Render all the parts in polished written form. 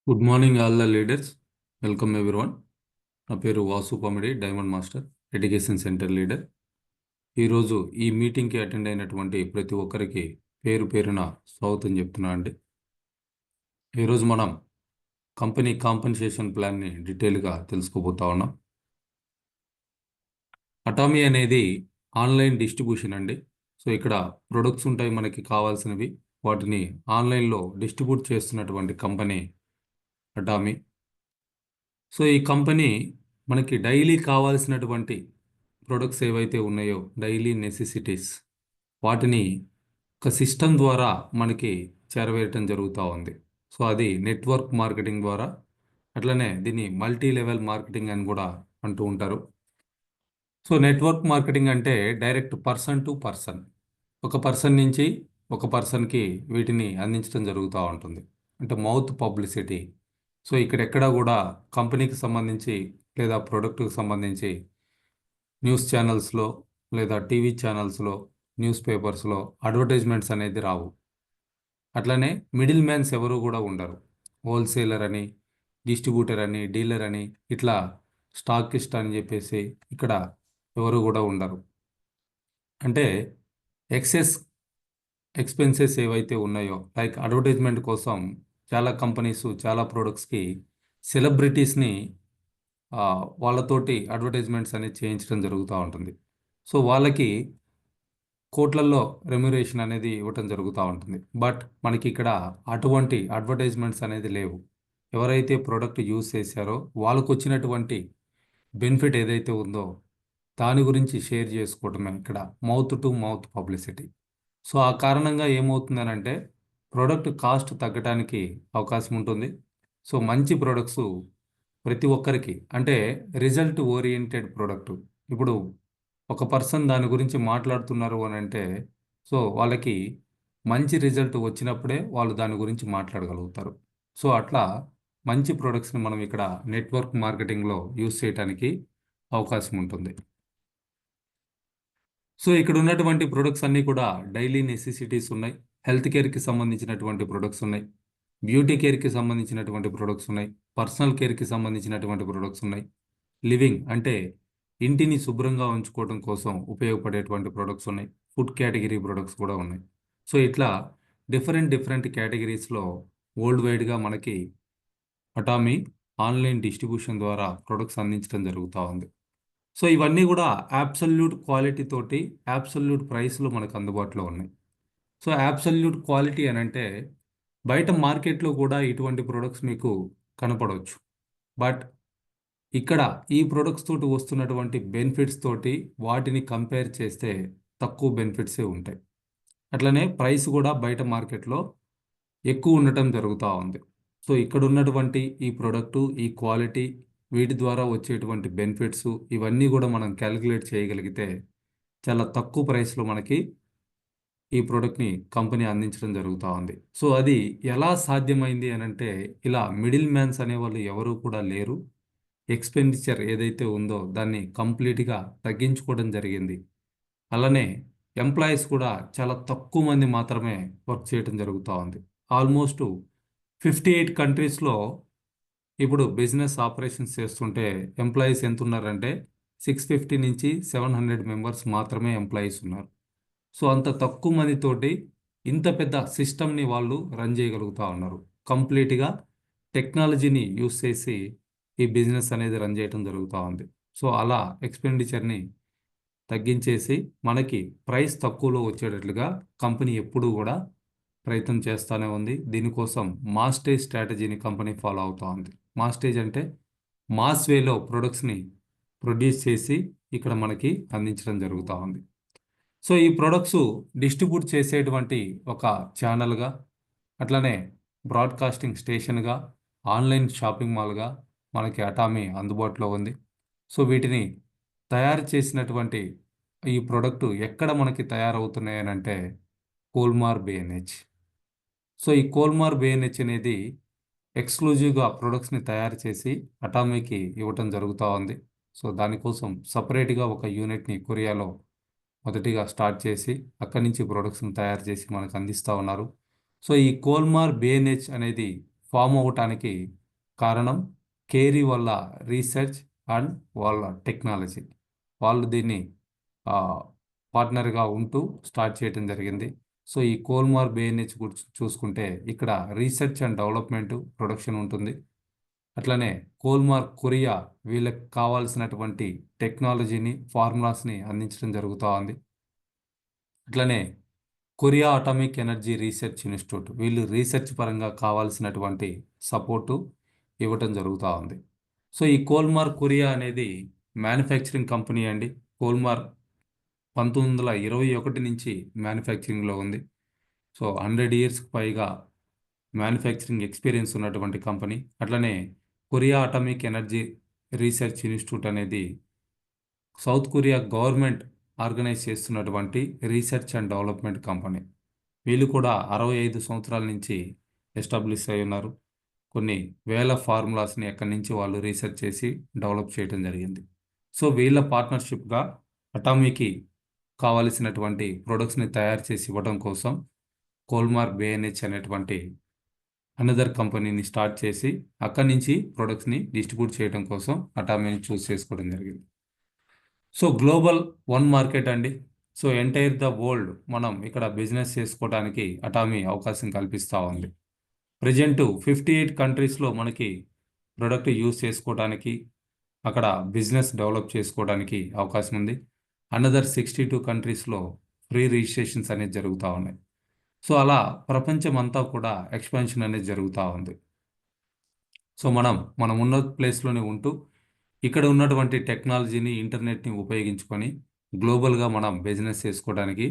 Good morning all the leaders. Welcome everyone. నా పేరు Vasu comedy diamond master, education centre leader. ఈరోజు ఈ మీటింగ్కి అటెండ్ అయినటువంటి ప్రతి ఒక్కరికి పేరు పేరున స్వాగతం చెప్తున్నా అండి. ఈరోజు మనం కంపెనీ కాంపెన్సేషన్ ప్లాన్ని డీటెయిల్గా తెలుసుకోబోతా ఉన్నాం. అటామీ అనేది ఆన్లైన్ డిస్ట్రిబ్యూషన్ అండి. సో ఇక్కడ ప్రొడక్ట్స్ ఉంటాయి మనకి కావాల్సినవి, వాటిని ఆన్లైన్లో డిస్ట్రిబ్యూట్ చేస్తున్నటువంటి కంపెనీ అటామీ. సో ఈ కంపెనీ మనకి డైలీ కావాల్సినటువంటి ప్రొడక్ట్స్ ఏవైతే ఉన్నాయో, డైలీ నెసెసిటీస్, వాటిని ఒక సిస్టమ్ ద్వారా మనకి చేరవేయటం జరుగుతూ ఉంది. సో అది నెట్వర్క్ మార్కెటింగ్ ద్వారా, అట్లనే దీన్ని మల్టీ లెవెల్ మార్కెటింగ్ అని కూడా అంటూ ఉంటారు. సో నెట్వర్క్ మార్కెటింగ్ అంటే డైరెక్ట్ పర్సన్ టు పర్సన్, ఒక పర్సన్ నుంచి ఒక పర్సన్కి వీటిని అందించడం జరుగుతూ ఉంటుంది. అంటే మౌత్ పబ్లిసిటీ. సో ఇక్కడెక్కడా కూడా కంపెనీకి సంబంధించి లేదా ప్రోడక్ట్కి సంబంధించి న్యూస్ ఛానల్స్లో లేదా టీవీ ఛానల్స్లో, న్యూస్ పేపర్స్లో అడ్వర్టైజ్మెంట్స్ అనేది రావు. అట్లనే మిడిల్ మ్యాన్స్ ఎవరు కూడా ఉండరు. హోల్సేలర్ అని, డిస్ట్రిబ్యూటర్ అని, డీలర్ అని, ఇట్లా స్టాకిస్ట్ అని చెప్పేసి ఇక్కడ ఎవరు కూడా ఉండరు. అంటే ఎక్సెస్ ఎక్స్పెన్సెస్ ఏవైతే ఉన్నాయో, లైక్ అడ్వర్టైజ్మెంట్ కోసం చాలా కంపెనీస్ చాలా ప్రోడక్ట్స్కి సెలబ్రిటీస్ని వాళ్ళతోటి అడ్వర్టైజ్మెంట్స్ అనేది చేయించడం జరుగుతూ ఉంటుంది. సో వాళ్ళకి కోట్లల్లో రెమ్యురేషన్ అనేది ఇవ్వటం జరుగుతూ ఉంటుంది. బట్ మనకి ఇక్కడ అటువంటి అడ్వర్టైజ్మెంట్స్ అనేది లేవు. ఎవరైతే ప్రోడక్ట్ యూజ్ చేశారో వాళ్ళకు వచ్చినటువంటి బెనిఫిట్ ఏదైతే ఉందో దాని గురించి షేర్ చేసుకోవటమే ఇక్కడ mouth to mouth publicity. So ఆ కారణంగా ఏమవుతుందనంటే ప్రోడక్ట్ కాస్ట్ తగ్గడానికి అవకాశం ఉంటుంది. సో మంచి ప్రోడక్ట్స్ ప్రతి ఒక్కరికి, అంటే రిజల్ట్ ఓరియంటెడ్ ప్రోడక్ట్. ఇప్పుడు ఒక పర్సన్ దాని గురించి మాట్లాడుతున్నారు అని అంటే, సో వాళ్ళకి మంచి రిజల్ట్ వచ్చినప్పుడే వాళ్ళు దాని గురించి మాట్లాడగలుగుతారు. సో అట్లా మంచి ప్రోడక్ట్స్ని మనం ఇక్కడ నెట్వర్క్ మార్కెటింగ్లో యూజ్ చేయడానికి అవకాశం ఉంటుంది. సో ఇక్కడ ఉన్నటువంటి ప్రొడక్ట్స్ అన్నీ కూడా డైలీ నెసెసిటీస్ ఉన్నాయి. హెల్త్ కేర్కి సంబంధించినటువంటి ప్రొడక్ట్స్ ఉన్నాయి, బ్యూటీ కేర్కి సంబంధించినటువంటి ప్రొడక్ట్స్ ఉన్నాయి, పర్సనల్ కేర్కి సంబంధించినటువంటి ప్రొడక్ట్స్ ఉన్నాయి, లివింగ్ అంటే ఇంటిని శుభ్రంగా ఉంచుకోవడం కోసం ఉపయోగపడేటువంటి ప్రొడక్ట్స్ ఉన్నాయి, ఫుడ్ కేటగిరీ ప్రొడక్ట్స్ కూడా ఉన్నాయి. సో ఇట్లా డిఫరెంట్ డిఫరెంట్ కేటగిరీస్లో వరల్డ్ వైడ్గా మనకి అటామీ ఆన్లైన్ డిస్ట్రిబ్యూషన్ ద్వారా ప్రొడక్ట్స్ అందించడం జరుగుతూ ఉంది. సో ఇవన్నీ కూడా యాబ్సల్యూట్ క్వాలిటీ తోటి యాబ్సల్యూట్ ప్రైస్లో మనకు అందుబాటులో ఉన్నాయి. సో యాబ్సల్యూట్ క్వాలిటీ అని అంటే బయట మార్కెట్లో కూడా ఇటువంటి ప్రొడక్ట్స్ మీకు కనపడవచ్చు. బట్ ఇక్కడ ఈ ప్రొడక్ట్స్ తోటి వస్తున్నటువంటి బెనిఫిట్స్ తోటి వాటిని కంపేర్ చేస్తే తక్కువ బెనిఫిట్సే ఉంటాయి. అట్లనే ప్రైస్ కూడా బయట మార్కెట్లో ఎక్కువ ఉండటం జరుగుతూ ఉంది. సో ఇక్కడ ఉన్నటువంటి ఈ ప్రోడక్టు, ఈ క్వాలిటీ, వీటి ద్వారా వచ్చేటువంటి బెనిఫిట్స్, ఇవన్నీ కూడా మనం క్యాలిక్యులేట్ చేయగలిగితే చాలా తక్కువ ప్రైస్లో మనకి ఈ ప్రోడక్ట్ని కంపెనీ అందించడం జరుగుతూ ఉంది. సో అది ఎలా సాధ్యమైంది అని అంటే, ఇలా మిడిల్ మ్యాన్స్ అనేవాళ్ళు ఎవరు కూడా లేరు. ఎక్స్పెండిచర్ ఏదైతే ఉందో దాన్ని కంప్లీట్గా తగ్గించుకోవడం జరిగింది. అలానే ఎంప్లాయీస్ కూడా చాలా తక్కువ మంది మాత్రమే వర్క్ చేయడం జరుగుతూ ఉంది. ఆల్మోస్ట్ 58 కంట్రీస్లో ఇప్పుడు బిజినెస్ ఆపరేషన్స్ చేస్తుంటే ఎంప్లాయీస్ ఎంత ఉన్నారంటే 650 నుంచి 700 మెంబర్స్ మాత్రమే ఎంప్లాయీస్ ఉన్నారు. సో అంత తక్కువ మందితోటి ఇంత పెద్ద సిస్టమ్ని వాళ్ళు రన్ చేయగలుగుతూ ఉన్నారు. కంప్లీట్గా టెక్నాలజీని యూస్ చేసి ఈ బిజినెస్ అనేది రన్ చేయడం జరుగుతూ ఉంది. సో అలా ఎక్స్పెండిచర్ని తగ్గించేసి మనకి ప్రైస్ తక్కువలో వచ్చేటట్లుగా కంపెనీ ఎప్పుడూ కూడా ప్రయత్నం చేస్తూనే ఉంది. దీనికోసం మాస్టేజ్ స్ట్రాటజీని కంపెనీ ఫాలో అవుతూ ఉంది. మాస్టేజ్ అంటే మాస్ వేలో ప్రొడక్ట్స్ని ప్రొడ్యూస్ చేసి ఇక్కడ మనకి అందించడం జరుగుతూ ఉంది. సో ఈ ప్రొడక్ట్స్ డిస్ట్రిబ్యూట్ చేసేటువంటి ఒక ఛానల్గా, అట్లనే బ్రాడ్కాస్టింగ్ స్టేషన్గా, ఆన్లైన్ షాపింగ్ మాల్గా మనకి అటామీ అందుబాటులో ఉంది. సో వీటిని తయారు చేసినటువంటి ఈ ప్రోడక్ట్ ఎక్కడ మనకి తయారవుతున్నాయనంటే కోల్మార్ బిఎన్హెచ్. సో ఈ కోల్మార్ బిఎన్హెచ్ అనేది ఎక్స్క్లూజివ్గా ప్రొడక్ట్స్ని తయారు చేసి అటామీకి ఇవ్వటం జరుగుతూ ఉంది. సో దానికోసం సపరేట్గా ఒక యూనిట్ని కొరియాలో మొదటిగా స్టార్ట్ చేసి అక్కడి నుంచి ప్రొడక్ట్స్ని తయారు చేసి మనకు అందిస్తూ ఉన్నారు. సో ఈ కోల్మార్ బిఎన్హెచ్ అనేది ఫామ్ అవ్వటానికి కారణం కేరీ వాళ్ళ రీసెర్చ్ అండ్ వాళ్ళ టెక్నాలజీ. వాళ్ళు దీన్ని పార్ట్నర్గా ఉంటూ స్టార్ట్ చేయడం జరిగింది. సో ఈ కోల్మార్ బిఎన్హెచ్ గురించి చూసుకుంటే ఇక్కడ రీసెర్చ్ అండ్ డెవలప్మెంట్ ప్రొడక్షన్ ఉంటుంది. అట్లనే కోల్మార్ కొరియా వీళ్ళకి కావాల్సినటువంటి టెక్నాలజీని ఫార్ములాస్ని అందించడం జరుగుతూ ఉంది. అట్లనే Korea atomic energy research institute వీళ్ళు రీసెర్చ్ పరంగా కావాల్సినటువంటి సపోర్టు ఇవ్వటం జరుగుతూ ఉంది. సో ఈ కోల్మార్ కొరియా అనేది మ్యానుఫ్యాక్చరింగ్ కంపెనీ అండి. కోల్మార్ 1921 నుంచి మ్యానుఫ్యాక్చరింగ్లో ఉంది. సో 100 ఇయర్స్కి పైగా మ్యానుఫ్యాక్చరింగ్ ఎక్స్పీరియన్స్ ఉన్నటువంటి కంపెనీ. అట్లనే Korea atomic energy research institute అనేది సౌత్ కొరియా గవర్నమెంట్ ఆర్గనైజ్ చేస్తున్నటువంటి రీసెర్చ్ అండ్ డెవలప్మెంట్ కంపెనీ. వీళ్ళు కూడా 65 సంవత్సరాల నుంచి ఎస్టాబ్లిష్ అయి ఉన్నారు. కొన్ని వేల ఫార్ములాస్ని ఎక్కడి నుంచి వాళ్ళు రీసెర్చ్ చేసి డెవలప్ చేయడం జరిగింది. సో వీళ్ళ పార్ట్నర్షిప్గా అటామీకి కావలసినటువంటి ప్రొడక్ట్స్ని తయారు చేసి ఇవ్వడం కోసం కోల్మార్ బిఎన్హెచ్ అనేటువంటి అనదర్ కంపెనీని స్టార్ట్ చేసి అక్కడి నుంచి ప్రొడక్ట్స్ని డిస్ట్రిబ్యూట్ చేయడం కోసం అటామీని చూస్ చేసుకోవడం జరిగింది. సో గ్లోబల్ వన్ మార్కెట్ అండి. సో ఎంటైర్ ద వరల్డ్ మనం ఇక్కడ బిజినెస్ చేసుకోవడానికి అటామీ అవకాశం కల్పిస్తూ ఉంది. ప్రజెంట్ 58 కంట్రీస్లో మనకి ప్రొడక్ట్ యూస్ చేసుకోవడానికి అక్కడ బిజినెస్ డెవలప్ చేసుకోవడానికి అవకాశం ఉంది. అనదర్ 62 కంట్రీస్లో ఫ్రీ రిజిస్ట్రేషన్స్ అనేది జరుగుతూ ఉన్నాయి. సో అలా ప్రపంచం అంతా కూడా ఎక్స్పాన్షన్ అనేది జరుగుతూ ఉంది. సో మనం ఉన్న ప్లేస్లోనే ఉంటూ ఇక్కడ ఉన్నటువంటి టెక్నాలజీని ఇంటర్నెట్ని ఉపయోగించుకొని గ్లోబల్గా మనం బిజినెస్ చేసుకోవడానికి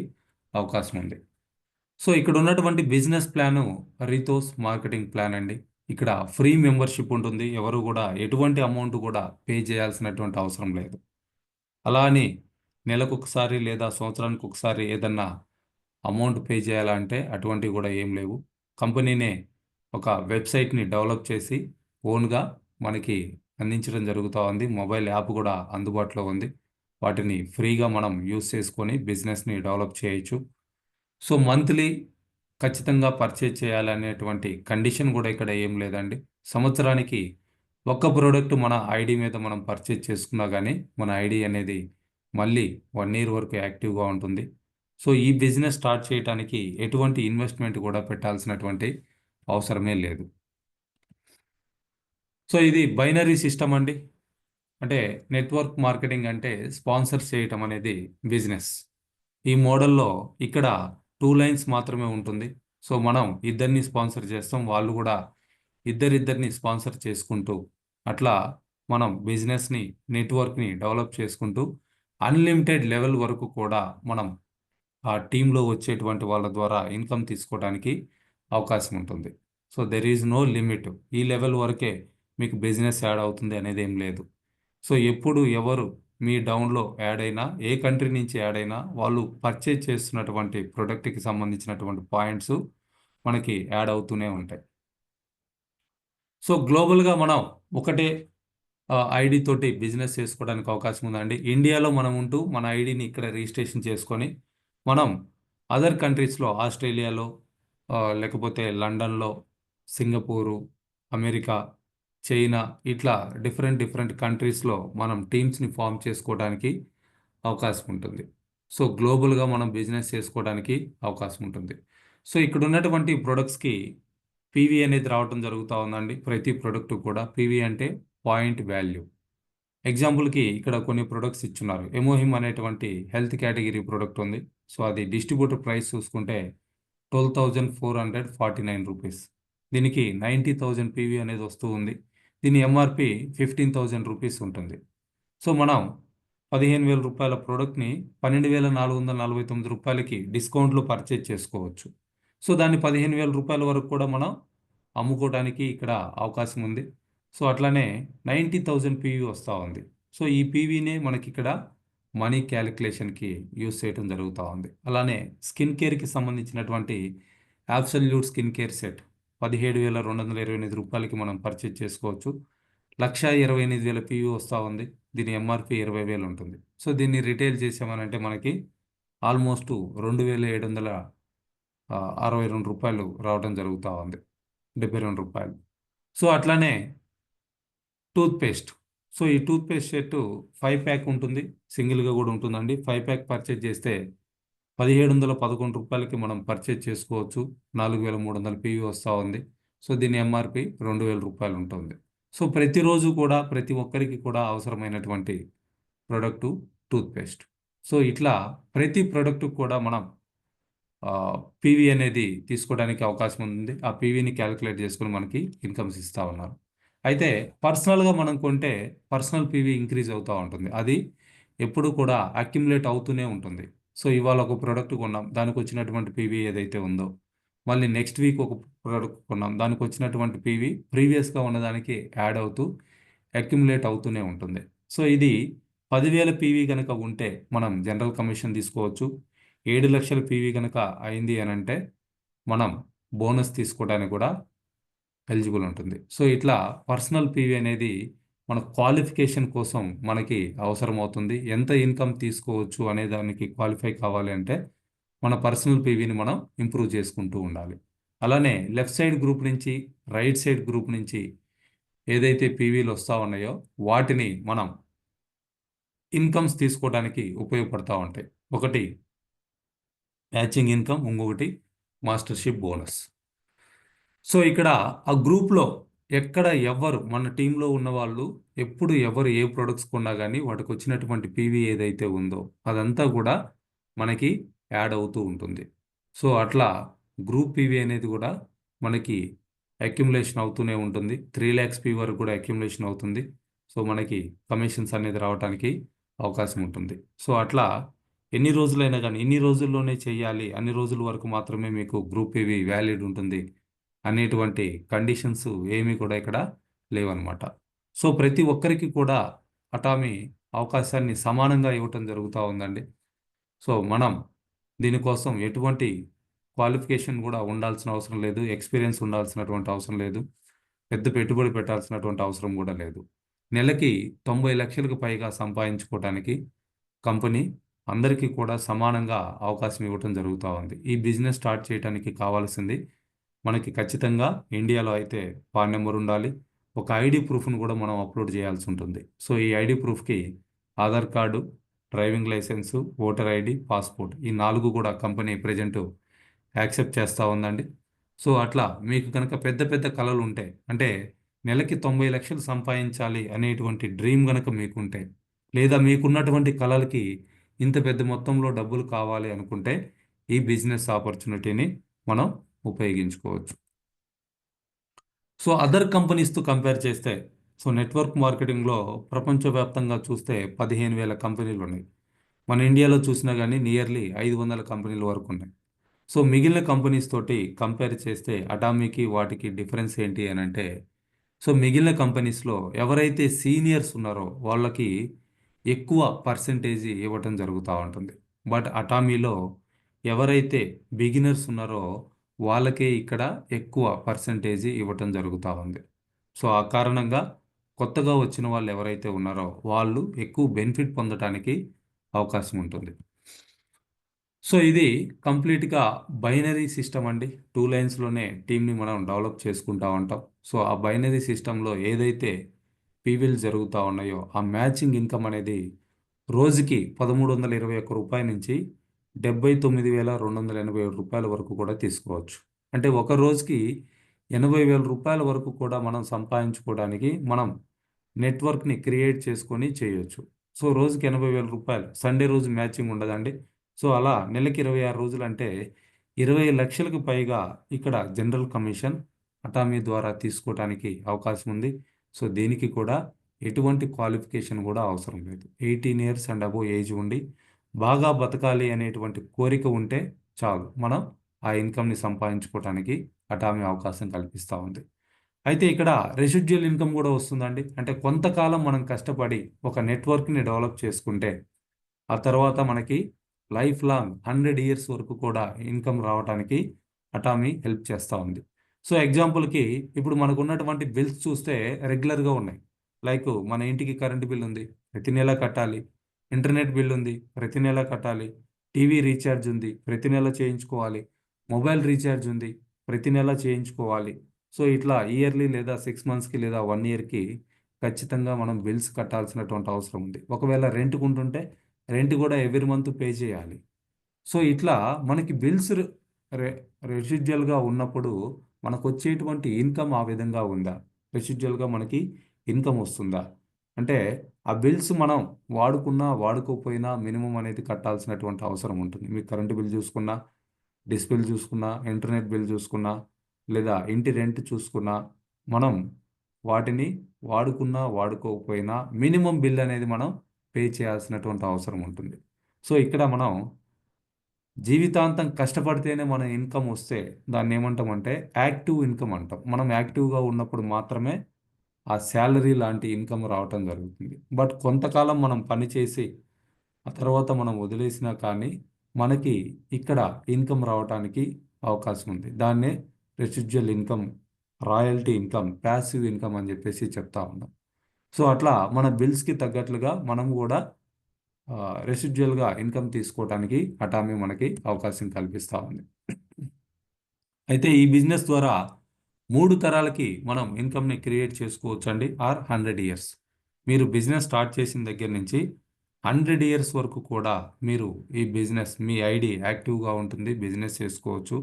అవకాశం ఉంది. సో ఇక్కడ ఉన్నటువంటి బిజినెస్ ప్లాను రీతోస్ మార్కెటింగ్ ప్లాన్ అండి. ఇక్కడ ఫ్రీ మెంబర్షిప్ ఉంటుంది. ఎవరు కూడా ఎటువంటి అమౌంట్ కూడా పే చేయాల్సినటువంటి అవసరం లేదు. అలా అని నెలకొకసారి లేదా సంవత్సరానికి ఒకసారి ఏదన్నా అమౌంట్ పే చేయాలంటే అటువంటివి కూడా ఏం లేవు. కంపెనీనే ఒక వెబ్సైట్ని డెవలప్ చేసి ఓన్గా మనకి అందించడం జరుగుతూ ఉంది. మొబైల్ యాప్ కూడా అందుబాటులో ఉంది. వాటిని ఫ్రీగా మనం యూస్ చేసుకొని బిజినెస్ని డెవలప్ చేయొచ్చు. సో మంత్లీ ఖచ్చితంగా పర్చేజ్ చేయాలనేటువంటి కండిషన్ కూడా ఇక్కడ ఏం లేదండి. సంవత్సరానికి ఒక్క ప్రోడక్ట్ మన ఐడి మీద మనం పర్చేజ్ చేసుకున్నా కానీ మన ఐడి అనేది మళ్ళీ 1 ఇయర్ వరకు యాక్టివ్గా ఉంటుంది. సో ఈ బిజినెస్ స్టార్ట్ చేయడానికి ఎటువంటి ఇన్వెస్ట్మెంట్ కూడా పెట్టాల్సినటువంటి అవసరమే లేదు. సో ఇది బైనరీ సిస్టమ్ అండి. అంటే నెట్వర్క్ మార్కెటింగ్ అంటే స్పాన్సర్ చేయటం అనేది బిజినెస్. ఈ మోడల్లో ఇక్కడ 2 లైన్స్ మాత్రమే ఉంటుంది. సో మనం ఇద్దరిని స్పాన్సర్ చేస్తాం, వాళ్ళు కూడా ఇద్దరిద్దరిని స్పాన్సర్ చేసుకుంటూ అట్లా మనం బిజినెస్ని నెట్వర్క్ని డెవలప్ చేసుకుంటూ అన్లిమిటెడ్ లెవెల్ వరకు కూడా మనం ఆ టీంలో వచ్చేటువంటి వాళ్ళ ద్వారా ఇన్కమ్ తీసుకోవడానికి అవకాశం ఉంటుంది. So there is no limit. ఈ లెవెల్ వరకే మీకు బిజినెస్ యాడ్ అవుతుంది అనేది ఏం లేదు. సో ఎప్పుడు ఎవరు మీ డౌన్లో యాడ్ అయినా, ఏ కంట్రీ నుంచి యాడ్ అయినా వాళ్ళు పర్చేజ్ చేస్తున్నటువంటి ప్రొడక్ట్కి సంబంధించినటువంటి పాయింట్స్ మనకి యాడ్ అవుతూనే ఉంటాయి. సో గ్లోబల్గా మనం ఒకటే ఐడి తోటి బిజినెస్ చేసుకోవడానికి అవకాశం ఉందండి. ఇండియాలో మనం ఉంటూ మన ఐడిని ఇక్కడ రిజిస్ట్రేషన్ చేసుకొని మనం అదర్ కంట్రీస్లో ఆస్ట్రేలియాలో లేకపోతే లండన్లో, సింగపూరు, అమెరికా, చైనా ఇట్లా డిఫరెంట్ కంట్రీస్లో మనం టీమ్స్ని ఫామ్ చేసుకోవడానికి అవకాశం ఉంటుంది. సో గ్లోబల్గా మనం బిజినెస్ చేసుకోవడానికి అవకాశం ఉంటుంది. సో ఇక్కడ ఉన్నటువంటి ప్రొడక్ట్స్కి పీవీ అనేది రావడం జరుగుతూ ఉందండి. ప్రతి ప్రొడక్ట్ కూడా పీవీ అంటే పాయింట్ వాల్యూ. ఎగ్జాంపుల్కి ఇక్కడ కొన్ని ప్రొడక్ట్స్ ఇచ్చున్నారు. ఎమోహిమ్ అనేటువంటి హెల్త్ కేటగిరీ ప్రొడక్ట్ ఉంది. సో అది డిస్ట్రిబ్యూటర్ ప్రైస్ చూసుకుంటే 12,449 రూపీస్. దీనికి 90,000 పీవీ అనేది వస్తూ ఉంది. దీని ఎంఆర్పి 15,000 రూపీస్ ఉంటుంది. సో మనం 15,000 రూపాయల ప్రోడక్ట్ని 12,449 రూపాయలకి డిస్కౌంట్లో పర్చేజ్ చేసుకోవచ్చు. సో దాన్ని 15,000 రూపాయల వరకు కూడా మనం అమ్ముకోవడానికి ఇక్కడ అవకాశం ఉంది. సో అట్లానే 90,000 పీవీ వస్తూ ఉంది. సో ఈ పీవీనే మనకి ఇక్కడ మనీ క్యాలిక్యులేషన్కి యూస్ చేయడం జరుగుతూ ఉంది. అలానే స్కిన్ కేర్కి సంబంధించినటువంటి అబ్సల్యూట్ స్కిన్ కేర్ సెట్ 17,229 రూపాయలకి మనం పర్చేజ్ చేసుకోవచ్చు. 1,28,000 పీవీ వస్తూ ఉంది. దీని ఎంఆర్పి 20,000 ఉంటుంది. సో దీన్ని రిటైల్ చేసామనంటే మనకి ఆల్మోస్ట్ 2,762 రూపాయలు రావడం జరుగుతూ ఉంది. 72 రూపాయలు. సో అట్లానే టూత్ పేస్ట్. సో ఈ టూత్ పేస్ట్ సెట్ 5 ప్యాక్ ఉంటుంది, సింగిల్గా కూడా ఉంటుందండి. 5 ప్యాక్ పర్చేజ్ చేస్తే 1711 రూపాయలకి మనం పర్చేజ్ చేసుకోవచ్చు. 4300 పీవీ వస్తూ ఉంది. సో దీని ఎంఆర్పి 2000 రూపాయలు ఉంటుంది. సో ప్రతిరోజు కూడా ప్రతి ఒక్కరికి కూడా అవసరమైనటువంటి ప్రోడక్టు టూత్ పేస్ట్. సో ఇట్లా ప్రతి ప్రోడక్ట్ కూడా మనం పీవీ అనేది తీసుకోవడానికి అవకాశం ఉంది. ఆ పీవీని క్యాలిక్యులేట్ చేసుకుని మనకి ఇన్కమ్స్ ఇస్తూ ఉన్నారు. అయితే పర్సనల్గా మనం కొంటే పర్సనల్ పీవీ ఇంక్రీజ్ అవుతూ ఉంటుంది. అది ఎప్పుడు కూడా అక్యుములేట్ అవుతూనే ఉంటుంది. సో ఇవాళ ఒక ప్రోడక్ట్ కొన్నాం, దానికి వచ్చినటువంటి పీవీ ఏదైతే ఉందో, మళ్ళీ నెక్స్ట్ వీక్ ఒక ప్రోడక్ట్ కొన్నాం, దానికి వచ్చినటువంటి పీవీ ప్రీవియస్గా ఉన్నదానికి యాడ్ అవుతూ అక్యుములేట్ అవుతూనే ఉంటుంది. సో ఇది 10,000 పీవీ కనుక ఉంటే మనం జనరల్ కమిషన్ తీసుకోవచ్చు. 7 లక్షల పీవీ కనుక అయింది అని అంటే మనం బోనస్ తీసుకోవడానికి కూడా ఎలిజిబుల్ ఉంటుంది. సో ఇట్లా పర్సనల్ పీవీ అనేది మన క్వాలిఫికేషన్ కోసం మనకి అవసరం అవుతుంది. ఎంత ఇన్కమ్ తీసుకోవచ్చు అనే దానికి క్వాలిఫై కావాలి అంటే మన పర్సనల్ పీవీని మనం ఇంప్రూవ్ చేసుకుంటూ ఉండాలి. అలానే లెఫ్ట్ సైడ్ గ్రూప్ నుంచి రైట్ సైడ్ గ్రూప్ నుంచి ఏదైతే పీవీలు వస్తూ ఉన్నాయో వాటిని మనం ఇన్కమ్స్ తీసుకోవడానికి ఉపయోగపడతా ఉంటాయి. ఒకటి మ్యాచింగ్ ఇన్కమ్, ఇంకొకటి మాస్టర్షిప్ బోనస్. సో ఇక్కడ ఆ గ్రూప్లో ఎక్కడ ఎవరు మన టీంలో ఉన్న వాళ్ళు ఎప్పుడు ఎవరు ఏ ప్రొడక్ట్స్ కొన్నా కానీ వాటికి వచ్చినటువంటి పీవీ ఏదైతే ఉందో అదంతా కూడా మనకి యాడ్ అవుతూ ఉంటుంది. సో అట్లా గ్రూప్ పీవీ అనేది కూడా మనకి అక్యుములేషన్ అవుతూనే ఉంటుంది. 3 lakhs పీవీ వరకు కూడా అక్యుములేషన్ అవుతుంది. సో మనకి కమిషన్స్ అనేది రావడానికి అవకాశం ఉంటుంది. సో అట్లా ఎన్ని రోజులైనా కానీ ఇన్ని రోజుల్లోనే చేయాలి, అన్ని రోజుల వరకు మాత్రమే మీకు గ్రూప్ పీవీ వ్యాలిడ్ ఉంటుంది అనేటువంటి కండిషన్స్ ఏమీ కూడా ఇక్కడ లేవన్నమాట. సో ప్రతి ఒక్కరికి కూడా అటామీ అవకాశాన్ని సమానంగా ఇవ్వటం జరుగుతూ ఉందండి. సో మనం దీనికోసం ఎటువంటి క్వాలిఫికేషన్ కూడా ఉండాల్సిన అవసరం లేదు, ఎక్స్పీరియన్స్ ఉండాల్సినటువంటి అవసరం లేదు, పెద్ద పెట్టుబడి పెట్టాల్సినటువంటి అవసరం కూడా లేదు. నెలకి 90 లక్షలకు పైగా సంపాదించుకోవడానికి కంపెనీ అందరికీ కూడా సమానంగా అవకాశం ఇవ్వటం జరుగుతూ ఉంది. ఈ బిజినెస్ స్టార్ట్ చేయడానికి కావాల్సింది మనకి ఖచ్చితంగా ఇండియాలో అయితే పాన్ నెంబర్ ఉండాలి. ఒక ఐడి ప్రూఫ్ను కూడా మనం అప్లోడ్ చేయాల్సి ఉంటుంది. సో ఈ ఐడి ప్రూఫ్కి Aadhaar card, driving licence, voter ID, passport, ఈ 4 కూడా కంపెనీ ప్రజెంట్ యాక్సెప్ట్ చేస్తూ ఉందండి. సో అట్లా మీకు కనుక పెద్ద పెద్ద కళలు ఉంటాయి అంటే నెలకి 90 లక్షలు సంపాదించాలి అనేటువంటి డ్రీమ్ కనుక మీకుంటే, లేదా మీకున్నటువంటి కళలకి ఇంత పెద్ద మొత్తంలో డబ్బులు కావాలి అనుకుంటే ఈ బిజినెస్ ఆపర్చునిటీని మనం ఉపయోగించుకోవచ్చు. సో అదర్ కంపెనీస్తో కంపేర్ చేస్తే, సో నెట్వర్క్ మార్కెటింగ్లో ప్రపంచవ్యాప్తంగా చూస్తే 15,000 కంపెనీలు ఉన్నాయి. మన ఇండియాలో చూసినా కానీ నియర్లీ 500 కంపెనీల వరకు ఉన్నాయి. సో మిగిలిన కంపెనీస్ తోటి కంపేర్ చేస్తే అటామీకి వాటికి డిఫరెన్స్ ఏంటి అని అంటే, సో మిగిలిన కంపెనీస్లో ఎవరైతే సీనియర్స్ ఉన్నారో వాళ్ళకి ఎక్కువ పర్సంటేజ్ ఇవ్వటం జరుగుతూ ఉంటుంది. బట్ అటామీలో ఎవరైతే బిగినర్స్ ఉన్నారో వాళ్ళకే ఇక్కడ ఎక్కువ పర్సంటేజ్ ఇవ్వటం జరుగుతూ ఉంది. సో ఆ కారణంగా కొత్తగా వచ్చిన వాళ్ళు ఎవరైతే ఉన్నారో వాళ్ళు ఎక్కువ బెనిఫిట్ పొందటానికి అవకాశం ఉంటుంది. సో ఇది కంప్లీట్గా బైనరీ సిస్టమ్ అండి. 2 లైన్స్లోనే టీంని మనం డెవలప్ చేసుకుంటా ఉంటాం. సో ఆ బైనరీ సిస్టంలో ఏదైతే పీవీలు జరుగుతూ ఉన్నాయో ఆ మ్యాచింగ్ ఇన్కమ్ అనేది రోజుకి 1,321 రూపాయల నుంచి 79,287 రూపాయల వరకు కూడా తీసుకోవచ్చు. అంటే ఒక రోజుకి 80,000 రూపాయల వరకు కూడా మనం సంపాదించుకోవడానికి మనం నెట్వర్క్ని క్రియేట్ చేసుకొని చేయొచ్చు. సో రోజుకి 80,000 రూపాయలు, సండే రోజు మ్యాచింగ్ ఉండదండి. సో అలా నెలకి 26 రోజులు అంటే 20 లక్షలకు పైగా ఇక్కడ జనరల్ కమిషన్ అటామీ ద్వారా తీసుకోవడానికి అవకాశం ఉంది. సో దీనికి కూడా ఎటువంటి క్వాలిఫికేషన్ కూడా అవసరం లేదు. 18 ఇయర్స్ అండ్ అబోవ్ ఏజ్ ఉండి బాగా బతకాలి అనేటువంటి కోరిక ఉంటే చాలు, మనం ఆ ఇన్కమ్ని సంపాదించుకోవడానికి అటామీ అవకాశం కల్పిస్తూ ఉంది. అయితే ఇక్కడ రెసిడ్యువల్ ఇన్కమ్ కూడా వస్తుందండి. అంటే కొంతకాలం మనం కష్టపడి ఒక నెట్వర్క్ని డెవలప్ చేసుకుంటే ఆ తర్వాత మనకి లైఫ్ లాంగ్ 100 ఇయర్స్ వరకు కూడా ఇన్కమ్ రావడానికి అటామీ హెల్ప్ చేస్తూ ఉంది. సో ఎగ్జాంపుల్కి ఇప్పుడు మనకు ఉన్నటువంటి బిల్స్ చూస్తే రెగ్యులర్గా ఉన్నాయి. లైక్ మన ఇంటికి కరెంటు బిల్ ఉంది, ప్రతి నెల కట్టాలి. ఇంటర్నెట్ బిల్ ఉంది, ప్రతి నెల కట్టాలి. టీవీ రీఛార్జ్ ఉంది, ప్రతి నెల చేయించుకోవాలి. మొబైల్ రీఛార్జ్ ఉంది, ప్రతి నెల చేయించుకోవాలి. సో ఇట్లా ఇయర్లీ లేదా 6 మంత్స్కి లేదా 1 ఇయర్కి ఖచ్చితంగా మనం బిల్స్ కట్టాల్సినటువంటి అవసరం ఉంది. ఒకవేళ రెంట్కి ఉంటుంటే రెంట్ కూడా ఎవ్రీ మంత్ పే చేయాలి. సో ఇట్లా మనకి బిల్స్ రె రెసిడ్యువల్గా ఉన్నప్పుడు మనకు వచ్చేటువంటి ఇన్కమ్ ఆ విధంగా ఉందా? రెసిడ్యువల్గా మనకి ఇన్కమ్ వస్తుందా? అంటే ఆ బిల్స్ మనం వాడుకున్నా వాడుకోకపోయినా మినిమం అనేది కట్టాల్సినటువంటి అవసరం ఉంటుంది. మీకు కరెంటు బిల్ చూసుకున్నా, డిస్ బిల్ చూసుకున్నా, ఇంటర్నెట్ బిల్ చూసుకున్నా, లేదా ఇంటి రెంట్ చూసుకున్నా, మనం వాటిని వాడుకున్నా వాడుకోకపోయినా మినిమం బిల్ అనేది మనం పే చేయాల్సినటువంటి అవసరం ఉంటుంది. సో ఇక్కడ మనం జీవితాంతం కష్టపడితేనే మన ఇన్కమ్ వస్తే దాన్ని ఏమంటామంటే యాక్టివ్ ఇన్కమ్ అంటాం. మనం యాక్టివ్గా ఉన్నప్పుడు మాత్రమే ఆ శాలరీ లాంటి ఇన్కమ్ రావటం జరుగుతుంది. బట్ కొంతకాలం మనం పని చేసి ఆ తర్వాత మనం వదిలేసినా కానీ మనకి ఇక్కడ ఇన్కమ్ రావటానికి అవకాశం ఉంది. దాన్నే residual income, royalty income, passive income అని చెప్పేసి చెప్తా ఉన్నాం. సో అట్లా మన బిల్స్కి తగ్గట్లుగా మనం కూడా రెసిడ్యువల్గా ఇన్కమ్ తీసుకోవడానికి అటామీ మనకి అవకాశం కల్పిస్తూ ఉంది. అయితే ఈ బిజినెస్ ద్వారా 3 తరాలకి మనం ఇన్కమ్ని క్రియేట్ చేసుకోవచ్చు అండి. Or 100 years. మీరు బిజినెస్ స్టార్ట్ చేసిన దగ్గర నుంచి 100 ఇయర్స్ వరకు కూడా మీరు ఈ బిజినెస్, మీ ఐడి యాక్టివ్గా ఉంటుంది, బిజినెస్ చేసుకోవచ్చు.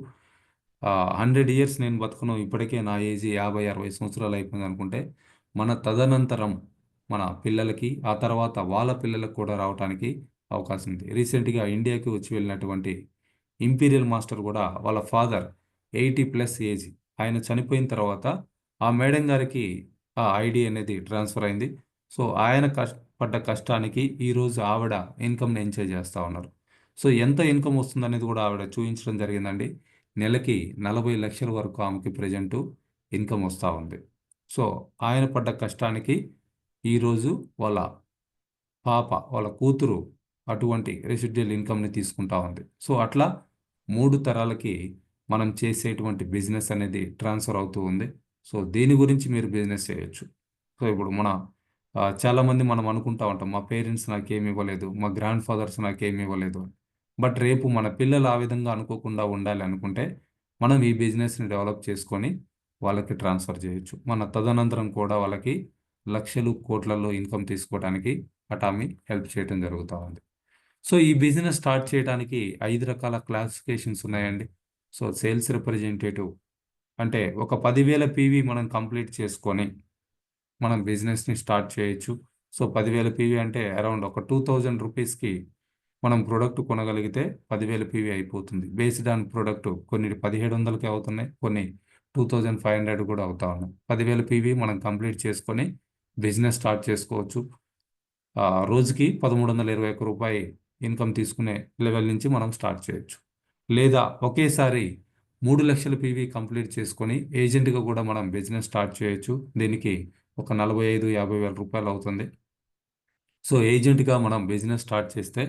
100 ఇయర్స్ నేను బతుకును, ఇప్పటికే నా ఏజ్ 50-60 సంవత్సరాలు అయిపోయింది అనుకుంటే మన తదనంతరం మన పిల్లలకి, ఆ తర్వాత వాళ్ళ పిల్లలకు కూడా రావడానికి అవకాశం ఉంది. రీసెంట్గా ఇండియాకి వచ్చి వెళ్ళినటువంటి ఇంపీరియల్ మాస్టర్ కూడా వాళ్ళ ఫాదర్ 80+ ఏజ్, ఆయన చనిపోయిన తర్వాత ఆ మేడం గారికి ఆ ఐడి అనేది ట్రాన్స్ఫర్ అయింది. సో ఆయన పడ్డ కష్టానికి ఈరోజు ఆవిడ ఇన్కమ్ని ఎంజాయ్ చేస్తూ ఉన్నారు. సో ఎంత ఇన్కమ్ వస్తుంది అనేది కూడా ఆవిడ చూపించడం జరిగిందండి. నెలకి 40 లక్షల వరకు ఆమెకి ప్రజెంటు ఇన్కమ్ వస్తూ ఉంది. సో ఆయన పడ్డ కష్టానికి ఈరోజు వాళ్ళ పాప, వాళ్ళ కూతురు అటువంటి రెసిడ్యువల్ ఇన్కమ్ని తీసుకుంటా ఉంది. సో అట్లా 3 తరాలకి మనం చేసేటువంటి బిజినెస్ అనేది ట్రాన్స్ఫర్ అవుతూ ఉంది. సో దీని గురించి మీరు బిజినెస్ చేయొచ్చు. సో ఇప్పుడు చాలామంది మనం అనుకుంటా ఉంటాం, మా పేరెంట్స్ నాకేమి ఇవ్వలేదు, మా గ్రాండ్ ఫాదర్స్ నాకేమి ఇవ్వలేదు అని. బట్ రేపు మన పిల్లలు ఆ విధంగా అనుకోకుండా ఉండాలి అనుకుంటే మనం ఈ బిజినెస్ని డెవలప్ చేసుకొని వాళ్ళకి ట్రాన్స్ఫర్ చేయొచ్చు. మన తదనంతరం కూడా వాళ్ళకి లక్షలు కోట్లలో ఇన్కమ్ తీసుకోవడానికి అటామీ హెల్ప్ చేయడం జరుగుతూ ఉంది. సో ఈ బిజినెస్ స్టార్ట్ చేయడానికి 5 రకాల క్లాసిఫికేషన్స్ ఉన్నాయండి. సో సేల్స్ రిప్రజెంటేటివ్ అంటే ఒక 10,000 పీవీ మనం కంప్లీట్ చేసుకొని మనం బిజినెస్ని స్టార్ట్ చేయొచ్చు. సో 10,000 పీవీ అంటే అరౌండ్ ఒక 2,000 రూపీస్కి మనం ప్రోడక్ట్ కొనగలిగితే 10,000 పీవీ అయిపోతుంది. బేస్డ్ ఆన్ ప్రోడక్ట్ కొన్ని 1,700కి అవుతున్నాయి, కొన్ని 2,500 కూడా అవుతా ఉన్నాయి. 10,000 పీవీ మనం కంప్లీట్ చేసుకొని బిజినెస్ స్టార్ట్ చేసుకోవచ్చు. రోజుకి 1,321 రూపాయి ఇన్కమ్ తీసుకునే లెవెల్ నుంచి మనం స్టార్ట్ చేయొచ్చు. లేదా ఒకేసారి 3 లక్షల పీవీ కంప్లీట్ చేసుకొని ఏజెంట్గా కూడా మనం బిజినెస్ స్టార్ట్ చేయొచ్చు. దీనికి ఒక 45-50 వేల రూపాయలు అవుతుంది. సో ఏజెంట్గా మనం బిజినెస్ స్టార్ట్ చేస్తే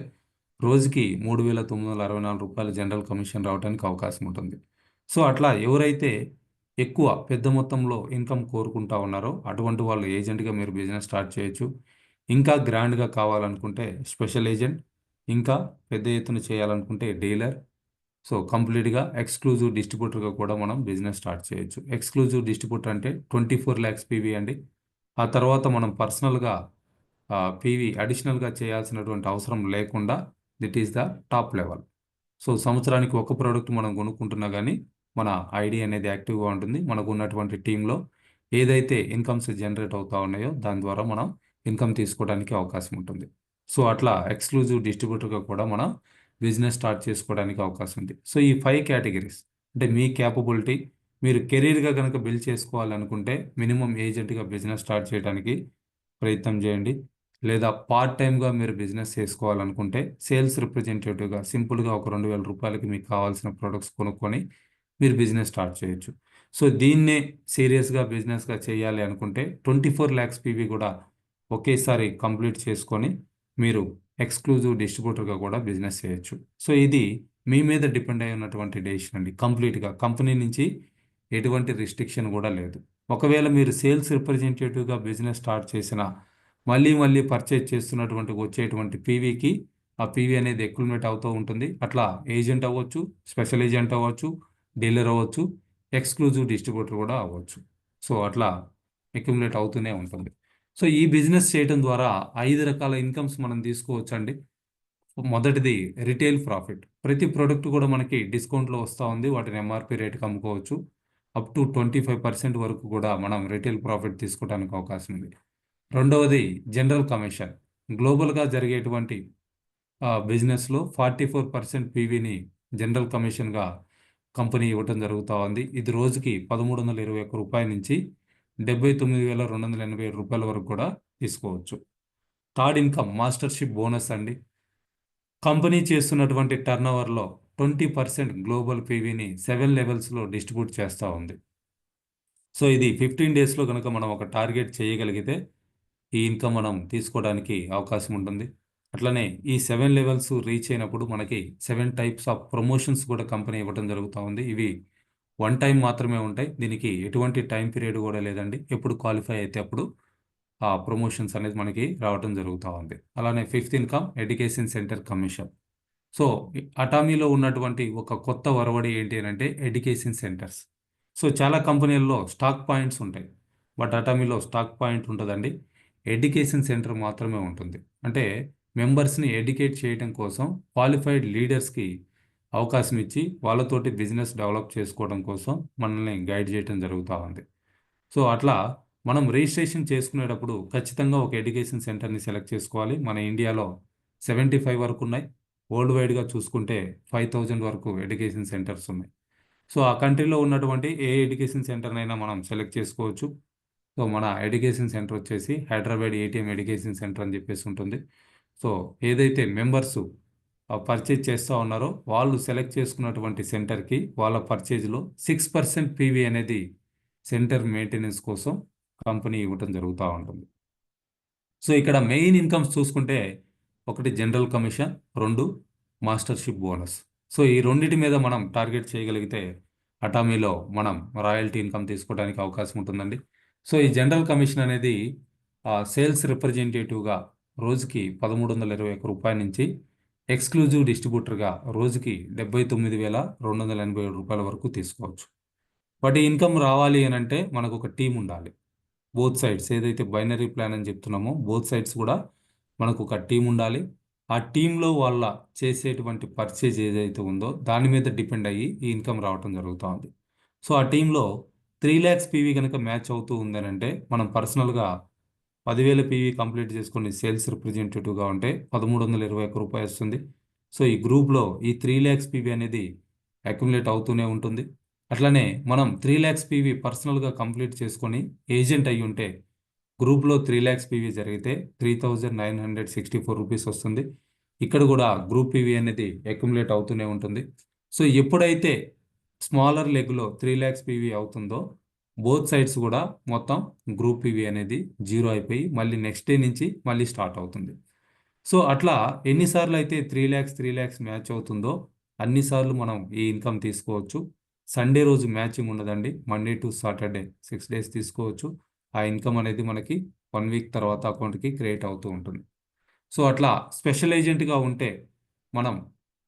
రోజుకి 3,964 రూపాయలు జనరల్ కమిషన్ రావడానికి అవకాశం ఉంటుంది. సో అట్లా ఎవరైతే ఎక్కువ పెద్ద మొత్తంలో ఇన్కమ్ కోరుకుంటా ఉన్నారో అటువంటి వాళ్ళు ఏజెంట్గా మీరు బిజినెస్ స్టార్ట్ చేయొచ్చు. ఇంకా గ్రాండ్గా కావాలనుకుంటే స్పెషల్ ఏజెంట్, ఇంకా పెద్ద ఎత్తున చేయాలనుకుంటే డీలర్. సో కంప్లీట్గా ఎక్స్క్లూజివ్ డిస్ట్రిబ్యూటర్గా కూడా మనం బిజినెస్ స్టార్ట్ చేయొచ్చు. ఎక్స్క్లూజివ్ డిస్ట్రిబ్యూటర్ అంటే 24 lakhs పీవీ అండి. ఆ తర్వాత మనం పర్సనల్గా పీవీ అడిషనల్గా చేయాల్సినటువంటి అవసరం లేకుండా that is the top level. So సంవత్సరానికి ఒక ప్రోడక్ట్ మనం కొనుక్కుంటున్నా కానీ మన ఐడి అనేది యాక్టివ్గా ఉంటుంది. మనకు ఉన్నటువంటి టీంలో ఏదైతే ఇన్కమ్స్ జనరేట్ అవుతా ఉన్నాయో దాని ద్వారా మనం ఇన్కమ్ తీసుకోవడానికి అవకాశం ఉంటుంది. సో అట్లా ఎక్స్క్లూజివ్ డిస్ట్రిబ్యూటర్గా కూడా మనం బిజినెస్ స్టార్ట్ చేసుకోవడానికి అవకాశం ఉంది. సో ఈ 5 కేటగిరీస్ అంటే మీ క్యాపబిలిటీ, మీరు కెరీర్గా కనుక బిల్డ్ చేసుకోవాలనుకుంటే మినిమం ఏజెంట్గా బిజినెస్ స్టార్ట్ చేయడానికి ప్రయత్నం చేయండి. లేదా పార్ట్ టైమ్గా మీరు బిజినెస్ చేసుకోవాలనుకుంటే సేల్స్ రిప్రజెంటేటివ్గా సింపుల్గా ఒక 2,000 రూపాయలకి మీకు కావాల్సిన ప్రొడక్ట్స్ కొనుక్కొని మీరు బిజినెస్ స్టార్ట్ చేయొచ్చు. సో దీన్నే సీరియస్గా బిజినెస్గా చేయాలి అనుకుంటే 24 lakhs పీవీ కూడా ఒకేసారి కంప్లీట్ చేసుకొని మీరు ఎక్స్క్లూజివ్ డిస్ట్రిబ్యూటర్గా కూడా బిజినెస్ చేయొచ్చు. సో ఇది మీ మీద డిపెండ్ అయి ఉన్నటువంటి డెసిషన్ అండి. కంప్లీట్గా కంపెనీ నుంచి ఎటువంటి రిస్ట్రిక్షన్ కూడా లేదు. ఒకవేళ మీరు సేల్స్ రిప్రజెంటేటివ్గా బిజినెస్ స్టార్ట్ చేసిన మళ్ళీ మళ్ళీ పర్చేజ్ చేస్తున్నటువంటి వచ్చేటువంటి పీవీకి ఆ పీవీ అనేది ఎక్విల్మెంట్ అవుతూ ఉంటుంది. అట్లా ఏజెంట్ అవ్వచ్చు, స్పెషల్ ఏజెంట్ అవ్వచ్చు, డీలర్ అవ్వచ్చు. ఎక్స్క్లూజివ్ డిస్ట్రిబ్యూటర్ కూడా అవ్వచ్చు. సో అట్లా అక్యుములేట్ అవుతూనే ఉంటుంది. సో ఈ బిజినెస్ చేయడం ద్వారా 5 రకాల ఇన్కమ్స్ మనం తీసుకోవచ్చండి. మొదటిది రిటైల్ ప్రాఫిట్. ప్రతి ప్రోడక్ట్ కూడా మనకి డిస్కౌంట్లో వస్తూ ఉంది. వాటిని ఎంఆర్పి రేట్కి అమ్ముకోవచ్చు. అప్ టు 25% వరకు కూడా మనం రిటైల్ ప్రాఫిట్ తీసుకోవడానికి అవకాశం ఉంది. రెండవది జనరల్ కమిషన్. గ్లోబల్గా జరిగేటువంటి బిజినెస్లో 44% పీవీని జనరల్ కమిషన్గా కంపెనీ ఇవ్వటం జరుగుతూ ఉంది. ఇది రోజుకి 1321 రూపాయల నుంచి 79,287 రూపాయల వరకు కూడా తీసుకోవచ్చు. థర్డ్ ఇన్కమ్ మాస్టర్షిప్ బోనస్ అండి. కంపెనీ చేస్తున్నటువంటి టర్నోవర్లో 20% గ్లోబల్ పీవీని 7 లెవెల్స్లో డిస్ట్రిబ్యూట్ చేస్తూ ఉంది. సో ఇది 15 డేస్లో కనుక మనం ఒక టార్గెట్ చేయగలిగితే ఈ ఇన్కమ్ మనం తీసుకోవడానికి అవకాశం ఉంటుంది. అట్లనే ఈ 7 లెవెల్స్ రీచ్ అయినప్పుడు మనకి 7 టైప్స్ ఆఫ్ ప్రమోషన్స్ కూడా కంపెనీ ఇవ్వడం జరుగుతూ ఉంది. ఇవి వన్ టైం మాత్రమే ఉంటాయి. దీనికి ఎటువంటి టైం పీరియడ్ కూడా లేదండి. ఎప్పుడు క్వాలిఫై అయితే అప్పుడు ఆ ప్రమోషన్స్ అనేది మనకి రావడం జరుగుతూ ఉంది. అలానే fifth income education centre commission. So అటామీలో ఉన్నటువంటి ఒక కొత్త ఒరవడి ఏంటి అని అంటే ఎడ్యుకేషన్ సెంటర్స్. సో చాలా కంపెనీల్లో స్టాక్ పాయింట్స్ ఉంటాయి, బట్ అటామీలో స్టాక్ పాయింట్ ఉంటుందండి. ఎడ్యుకేషన్ సెంటర్ మాత్రమే ఉంటుంది. అంటే మెంబర్స్ని ఎడ్యుకేట్ చేయడం కోసం క్వాలిఫైడ్ లీడర్స్కి అవకాశం ఇచ్చి వాళ్ళతోటి బిజినెస్ డెవలప్ చేసుకోవడం కోసం మనల్ని గైడ్ చేయడం జరుగుతూ ఉంది. సో అట్లా మనం రిజిస్ట్రేషన్ చేసుకునేటప్పుడు ఖచ్చితంగా ఒక ఎడ్యుకేషన్ సెంటర్ని సెలెక్ట్ చేసుకోవాలి. మన ఇండియాలో 75 వరకు ఉన్నాయి. వరల్డ్ వైడ్గా చూసుకుంటే 5,000 వరకు ఎడ్యుకేషన్ సెంటర్స్ ఉన్నాయి. సో ఆ కంట్రీలో ఉన్నటువంటి ఏ ఎడ్యుకేషన్ సెంటర్నైనా మనం సెలెక్ట్ చేసుకోవచ్చు. సో మన ఎడ్యుకేషన్ సెంటర్ వచ్చేసి హైదరాబాద్ ఏటీఎం ఎడ్యుకేషన్ సెంటర్ అని చెప్పేసి ఉంటుంది. సో ఏదైతే మెంబర్స్ పర్చేజ్ చేస్తూ ఉన్నారో వాళ్ళు సెలెక్ట్ చేసుకున్నటువంటి సెంటర్కి వాళ్ళ పర్చేజ్లో 6% పీవీ అనేది సెంటర్ మెయింటెనెన్స్ కోసం కంపెనీ ఇవ్వటం జరుగుతూ ఉంటుంది. సో ఇక్కడ మెయిన్ ఇన్కమ్స్ చూసుకుంటే ఒకటి జనరల్ కమిషన్, 2 మాస్టర్షిప్ బోనస్. సో ఈ రెండింటి మీద మనం టార్గెట్ చేయగలిగితే అటామీలో మనం రాయల్టీ ఇన్కమ్ తీసుకోవడానికి అవకాశం ఉంటుందండి. సో ఈ జనరల్ కమిషన్ అనేది సేల్స్ రిప్రజెంటేటివ్గా రోజుకి 1321 రూపాయల నుంచి ఎక్స్క్లూజివ్ డిస్ట్రిబ్యూటర్గా రోజుకి 79,287 రూపాయల వరకు తీసుకోవచ్చు. బట్ ఈ ఇన్కమ్ రావాలి అని అంటే మనకు ఒక టీం ఉండాలి. బోత్ సైడ్స్ ఏదైతే బైనరీ ప్లాన్ అని చెప్తున్నామో బోత్ సైడ్స్ కూడా మనకు ఒక టీం ఉండాలి. ఆ టీంలో వాళ్ళ చేసేటువంటి పర్చేజ్ ఏదైతే ఉందో దాని మీద డిపెండ్ అయ్యి ఈ ఇన్కమ్ రావటం జరుగుతూ ఉంది. సో ఆ టీంలో 3 lakhs పీవీ కనుక మ్యాచ్ అవుతూ ఉందనంటే మనం పర్సనల్గా 10,000 పీవీ కంప్లీట్ చేసుకుని సేల్స్ రిప్రజెంటేటివ్గా ఉంటే 1321 రూపాయలు వస్తుంది. సో ఈ గ్రూప్లో ఈ 3 lakhs పీవీ అనేది అక్యుములేట్ అవుతూనే ఉంటుంది. అట్లనే మనం 3 lakhs పీవీ పర్సనల్గా కంప్లీట్ చేసుకొని ఏజెంట్ అయ్యి ఉంటే గ్రూప్లో 3 lakhs పీవీ జరిగితే 3,964 రూపీస్ వస్తుంది. ఇక్కడ కూడా గ్రూప్ పీవీ అనేది అక్యుములేట్ అవుతూనే ఉంటుంది. సో ఎప్పుడైతే స్మాలర్ లెగ్లో 3 lakhs పీవీ అవుతుందో బోత్ సైడ్స్ కూడా మొత్తం గ్రూప్ పీవీ అనేది 0 అయిపోయి మళ్ళీ నెక్స్ట్ డే నుంచి మళ్ళీ స్టార్ట్ అవుతుంది. సో అట్లా ఎన్నిసార్లు అయితే 3 lakhs మ్యాచ్ అవుతుందో అన్నిసార్లు మనం ఈ ఇన్కమ్ తీసుకోవచ్చు. సండే రోజు మ్యాచింగ్ ఉండదండి. మండే టు సాటర్డే 6 days తీసుకోవచ్చు. ఆ ఇన్కమ్ అనేది మనకి 1 week తర్వాత అకౌంట్కి క్రియేట్ అవుతూ ఉంటుంది. సో అట్లా స్పెషల్ ఏజెంట్గా ఉంటే మనం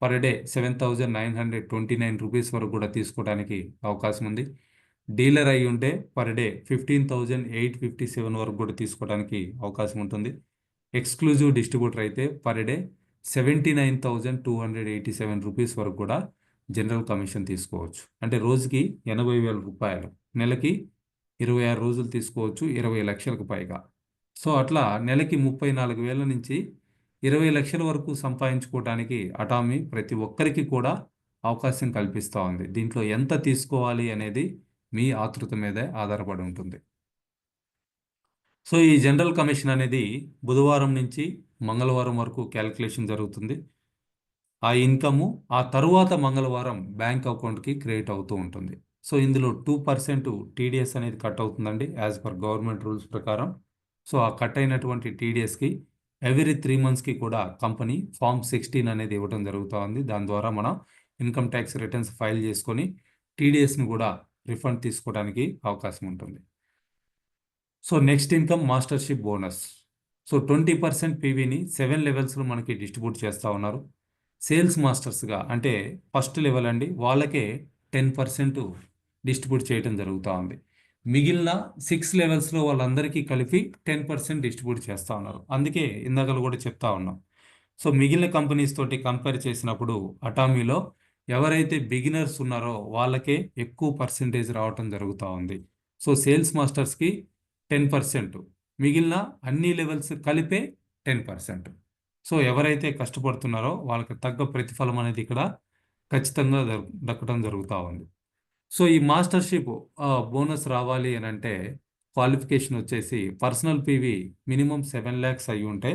పర్ డే 7,929 రూపీస్ వరకు కూడా తీసుకోవడానికి అవకాశం ఉంది. డీలర్ అయి ఉంటే పర్ డే 15,857 వరకు కూడా తీసుకోవడానికి అవకాశం ఉంటుంది. ఎక్స్క్లూజివ్ డిస్ట్రిబ్యూటర్ అయితే పర్ డే 79,287 రూపీస్ వరకు కూడా జనరల్ కమిషన్ తీసుకోవచ్చు. అంటే రోజుకి 80,000 రూపాయలు, నెలకి 26 రోజులు తీసుకోవచ్చు, 20 లక్షలకు పైగా. సో అట్లా నెలకి 34,000 నుంచి 20 లక్షల వరకు సంపాదించుకోవడానికి అటామీ ప్రతి ఒక్కరికి కూడా అవకాశం కల్పిస్తూ ఉంది. దీంట్లో ఎంత తీసుకోవాలి అనేది మీ ఆతృత మీదే ఆధారపడి ఉంటుంది. సో ఈ జనరల్ కమిషన్ అనేది బుధవారం నుంచి మంగళవారం వరకు క్యాలిక్యులేషన్ జరుగుతుంది. ఆ ఇన్కము ఆ తరువాత మంగళవారం బ్యాంక్ అకౌంట్కి క్రియేట్ అవుతూ ఉంటుంది. సో ఇందులో 2% టీడీఎస్ అనేది కట్ అవుతుందండి యాజ్ పర్ గవర్నమెంట్ రూల్స్ ప్రకారం. సో ఆ కట్ అయినటువంటి టీడీఎస్కి ఎవ్రీ 3 monthsకి కూడా కంపెనీ ఫామ్ 16 అనేది ఇవ్వడం జరుగుతూ ఉంది. దాని ద్వారా మనం ఇన్కమ్ ట్యాక్స్ రిటర్న్స్ ఫైల్ చేసుకొని టీడీఎస్ని కూడా రిఫండ్ తీసుకోవడానికి అవకాశం ఉంటుంది. So next income mastership bonus. So 20% పీవీని 7 లెవెల్స్లో మనకి డిస్ట్రిబ్యూట్ చేస్తూ ఉన్నారు. సేల్స్ మాస్టర్స్గా అంటే ఫస్ట్ లెవెల్ అండి, వాళ్ళకే 10% డిస్ట్రిబ్యూట్ చేయడం జరుగుతూ ఉంది. మిగిలిన 6 లెవెల్స్లో వాళ్ళందరికీ కలిపి 10% డిస్ట్రిబ్యూట్ చేస్తూ ఉన్నారు. అందుకే ఇందాకలు కూడా చెప్తా ఉన్నాం. సో మిగిలిన కంపెనీస్ తోటి కంపేర్ చేసినప్పుడు అటామీలో ఎవరైతే బిగినర్స్ ఉన్నారో వాళ్ళకే ఎక్కువ పర్సెంటేజ్ రావటం జరుగుతూ ఉంది. సో సేల్స్ మాస్టర్స్కి 10%, మిగిలిన అన్ని లెవెల్స్ కలిపే 10%. సో ఎవరైతే కష్టపడుతున్నారో వాళ్ళకి తగ్గ ప్రతిఫలం అనేది ఇక్కడ ఖచ్చితంగా దక్కడం జరుగుతూ ఉంది. సో ఈ మాస్టర్షిప్ బోనస్ రావాలి అని అంటే క్వాలిఫికేషన్ వచ్చేసి పర్సనల్ పీవీ మినిమం 7 lakhs అయి ఉంటే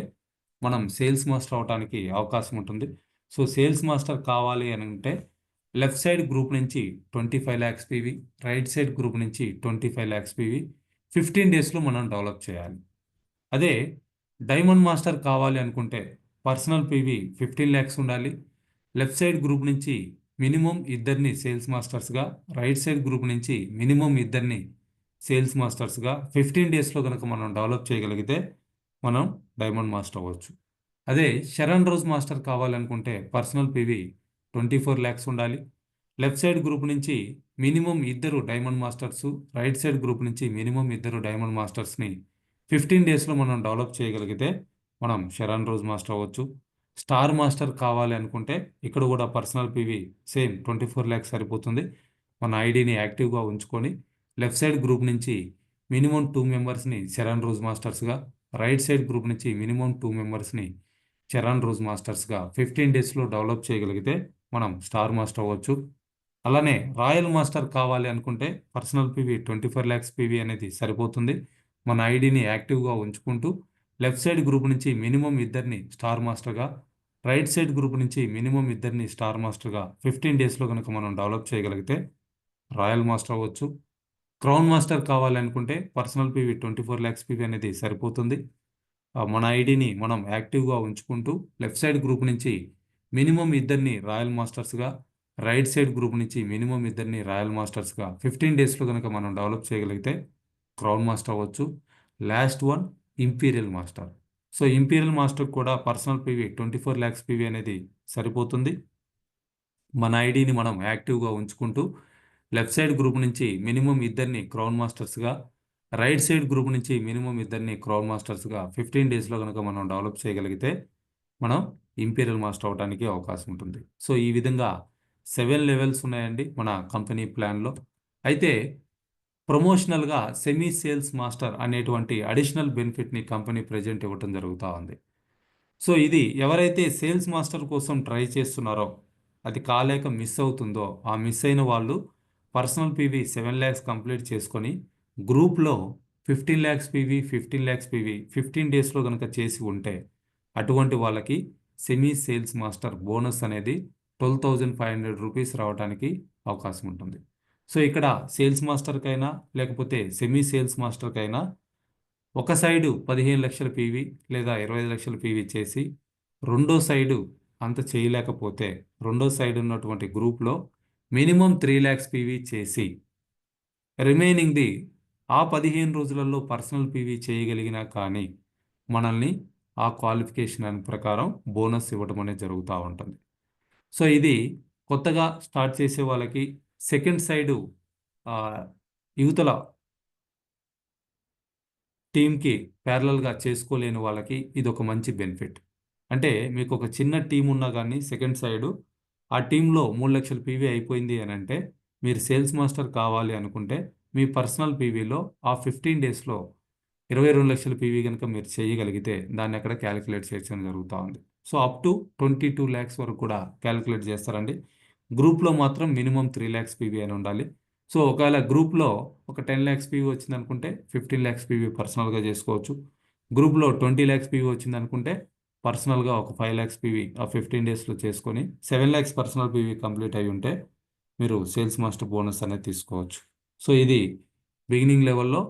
మనం సేల్స్ మాస్టర్ అవడానికి అవకాశం ఉంటుంది. సో సేల్స్ మాస్టర్ కావాలి అని అంటే లెఫ్ట్ సైడ్ గ్రూప్ నుంచి 25 lakhs PV, right side group నుంచి 25 lakhs పీవీ 15 డేస్లో మనం డెవలప్ చేయాలి. అదే డైమండ్ మాస్టర్ కావాలి అనుకుంటే పర్సనల్ పీవీ 15 lakhs ఉండాలి. లెఫ్ట్ సైడ్ గ్రూప్ నుంచి మినిమం ఇద్దరిని సేల్స్ మాస్టర్స్గా, రైట్ సైడ్ గ్రూప్ నుంచి మినిమం ఇద్దరిని సేల్స్ మాస్టర్స్గా 15 డేస్లో కనుక మనం డెవలప్ చేయగలిగితే మనం డైమండ్ మాస్టర్ అవ్వచ్చు. అదే శరణ్ రోజ్ మాస్టర్ కావాలనుకుంటే పర్సనల్ పీవీ 24 lakhs ఉండాలి. లెఫ్ట్ సైడ్ గ్రూప్ నుంచి మినిమం ఇద్దరు diamond masters, right side group నుంచి మినిమం ఇద్దరు డైమండ్ మాస్టర్స్ని 15 డేస్లో మనం డెవలప్ చేయగలిగితే మనం శరణ్ రోజ్ మాస్టర్ అవ్వచ్చు. స్టార్ మాస్టర్ కావాలి అనుకుంటే ఇక్కడ కూడా పర్సనల్ పీవీ సేమ్ 24 lakhs సరిపోతుంది. మన ఐడిని యాక్టివ్గా ఉంచుకొని లెఫ్ట్ సైడ్ గ్రూప్ నుంచి మినిమం 2 మెంబర్స్ని శరణ్ రోజ్ మాస్టర్స్గా, రైట్ సైడ్ గ్రూప్ నుంచి మినిమం 2 మెంబర్స్ని చరణ్ రోజ్ మాస్టర్స్గా 15 డేస్లో డెవలప్ చేయగలిగితే మనం స్టార్ మాస్టర్ అవ్వచ్చు. అలానే రాయల్ మాస్టర్ కావాలి అనుకుంటే పర్సనల్ పీవీ 24 lakhs పీవీ అనేది సరిపోతుంది. మన ఐడిని యాక్టివ్గా ఉంచుకుంటూ లెఫ్ట్ సైడ్ గ్రూప్ నుంచి మినిమం ఇద్దరిని స్టార్ మాస్టర్గా, రైట్ సైడ్ గ్రూప్ నుంచి మినిమం ఇద్దరిని స్టార్ మాస్టర్గా 15 డేస్లో కనుక మనం డెవలప్ చేయగలిగితే రాయల్ మాస్టర్ అవ్వచ్చు. క్రౌన్ మాస్టర్ కావాలి అనుకుంటే పర్సనల్ పీవీ 24 lakhs పీవీ అనేది సరిపోతుంది. మన ఐడిని మనం యాక్టివ్గా ఉంచుకుంటూ లెఫ్ట్ సైడ్ గ్రూప్ నుంచి మినిమం ఇద్దరిని రాయల్ మాస్టర్స్గా, రైట్ సైడ్ గ్రూప్ నుంచి మినిమం ఇద్దరిని రాయల్ మాస్టర్స్గా 15 డేస్లో కనుక మనం డెవలప్ చేయగలిగితే క్రౌన్ మాస్టర్ అవ్వచ్చు. Last one imperial master. So imperial master కూడా పర్సనల్ పీవీ 24 lakhs పీవీ అనేది సరిపోతుంది. మన ఐడిని మనం యాక్టివ్గా ఉంచుకుంటూ లెఫ్ట్ సైడ్ గ్రూప్ నుంచి మినిమం ఇద్దరిని క్రౌన్ మాస్టర్స్గా, రైట్ సైడ్ గ్రూప్ నుంచి మినిమం ఇద్దరిని క్రౌన్ మాస్టర్స్గా 15 డేస్లో కనుక మనం డెవలప్ చేయగలిగితే మనం ఇంపీరియల్ మాస్టర్ అవడానికి అవకాశం ఉంటుంది. సో ఈ విధంగా 7 లెవెల్స్ ఉన్నాయండి మన కంపెనీ ప్లాన్లో. అయితే ప్రమోషనల్గా సెమీ సేల్స్ మాస్టర్ అనేటువంటి అడిషనల్ బెనిఫిట్ని కంపెనీ ప్రజెంట్ ఇవ్వటం జరుగుతూ ఉంది. సో ఇది ఎవరైతే సేల్స్ మాస్టర్ కోసం ట్రై చేస్తున్నారో, అది కాలేక మిస్ అవుతుందో, ఆ మిస్ అయిన వాళ్ళు పర్సనల్ పీవీ 7 lakhs కంప్లీట్ చేసుకొని గ్రూప్లో 15 lakhs పీవీ 15 lakhs పీవీ 15 డేస్లో కనుక చేసి ఉంటే అటువంటి వాళ్ళకి సెమీ సేల్స్ మాస్టర్ బోనస్ అనేది 12,500 రూపీస్ రావడానికి అవకాశం ఉంటుంది. సో ఇక్కడ సేల్స్ మాస్టర్కైనా లేకపోతే సెమీ సేల్స్ మాస్టర్కైనా ఒక సైడు 15 లక్షల పీవీ లేదా 25 లక్షల పీవీ చేసి రెండో సైడు అంత చేయలేకపోతే రెండో సైడ్ ఉన్నటువంటి గ్రూప్లో మినిమం 3 lakhs పీవీ చేసి రిమైనింగ్ది ఆ 15 రోజులలో పర్సనల్ పీవీ చేయగలిగినా కానీ మనల్ని ఆ క్వాలిఫికేషన్ ప్రకారం బోనస్ ఇవ్వడం అనేది జరుగుతూ ఉంటుంది. సో ఇది కొత్తగా స్టార్ట్ చేసే వాళ్ళకి సెకండ్ సైడు యువతల టీమ్కి ప్యారలల్గా చేసుకోలేని వాళ్ళకి ఇది ఒక మంచి బెనిఫిట్. అంటే మీకు ఒక చిన్న టీం ఉన్నా కానీ సెకండ్ సైడు ఆ టీంలో 3 లక్షల పీవీ అయిపోయింది అని అంటే మీరు సేల్స్ మాస్టర్ కావాలి అనుకుంటే మీ పర్సనల్ పీవీలో ఆ 15 డేస్లో 22 లక్షల పీవీ కనుక మీరు చేయగలిగితే దాన్ని అక్కడ క్యాలిక్యులేట్ చేయడం జరుగుతూ ఉంది. సో అప్ టు 22 lakhs వరకు కూడా క్యాలిక్యులేట్ చేస్తారండి. గ్రూప్లో మాత్రం మినిమం 3 lakhs పీవీ అని ఉండాలి. సో ఒకవేళ గ్రూప్లో ఒక 10 lakhs పీవీ వచ్చింది అనుకుంటే 15 lakhs పీవీ పర్సనల్గా చేసుకోవచ్చు. గ్రూప్లో 20 lakhs పీవీ వచ్చింది అనుకుంటే పర్సనల్గా ఒక 5 lakhs పీవీ ఆ 15 డేస్లో చేసుకొని 7 lakhs పర్సనల్ పీవీ కంప్లీట్ అయి ఉంటే మీరు సేల్స్ మాస్టర్ బోనస్ అనేది తీసుకోవచ్చు. సో ఇది బిగినింగ్ లెవెల్లో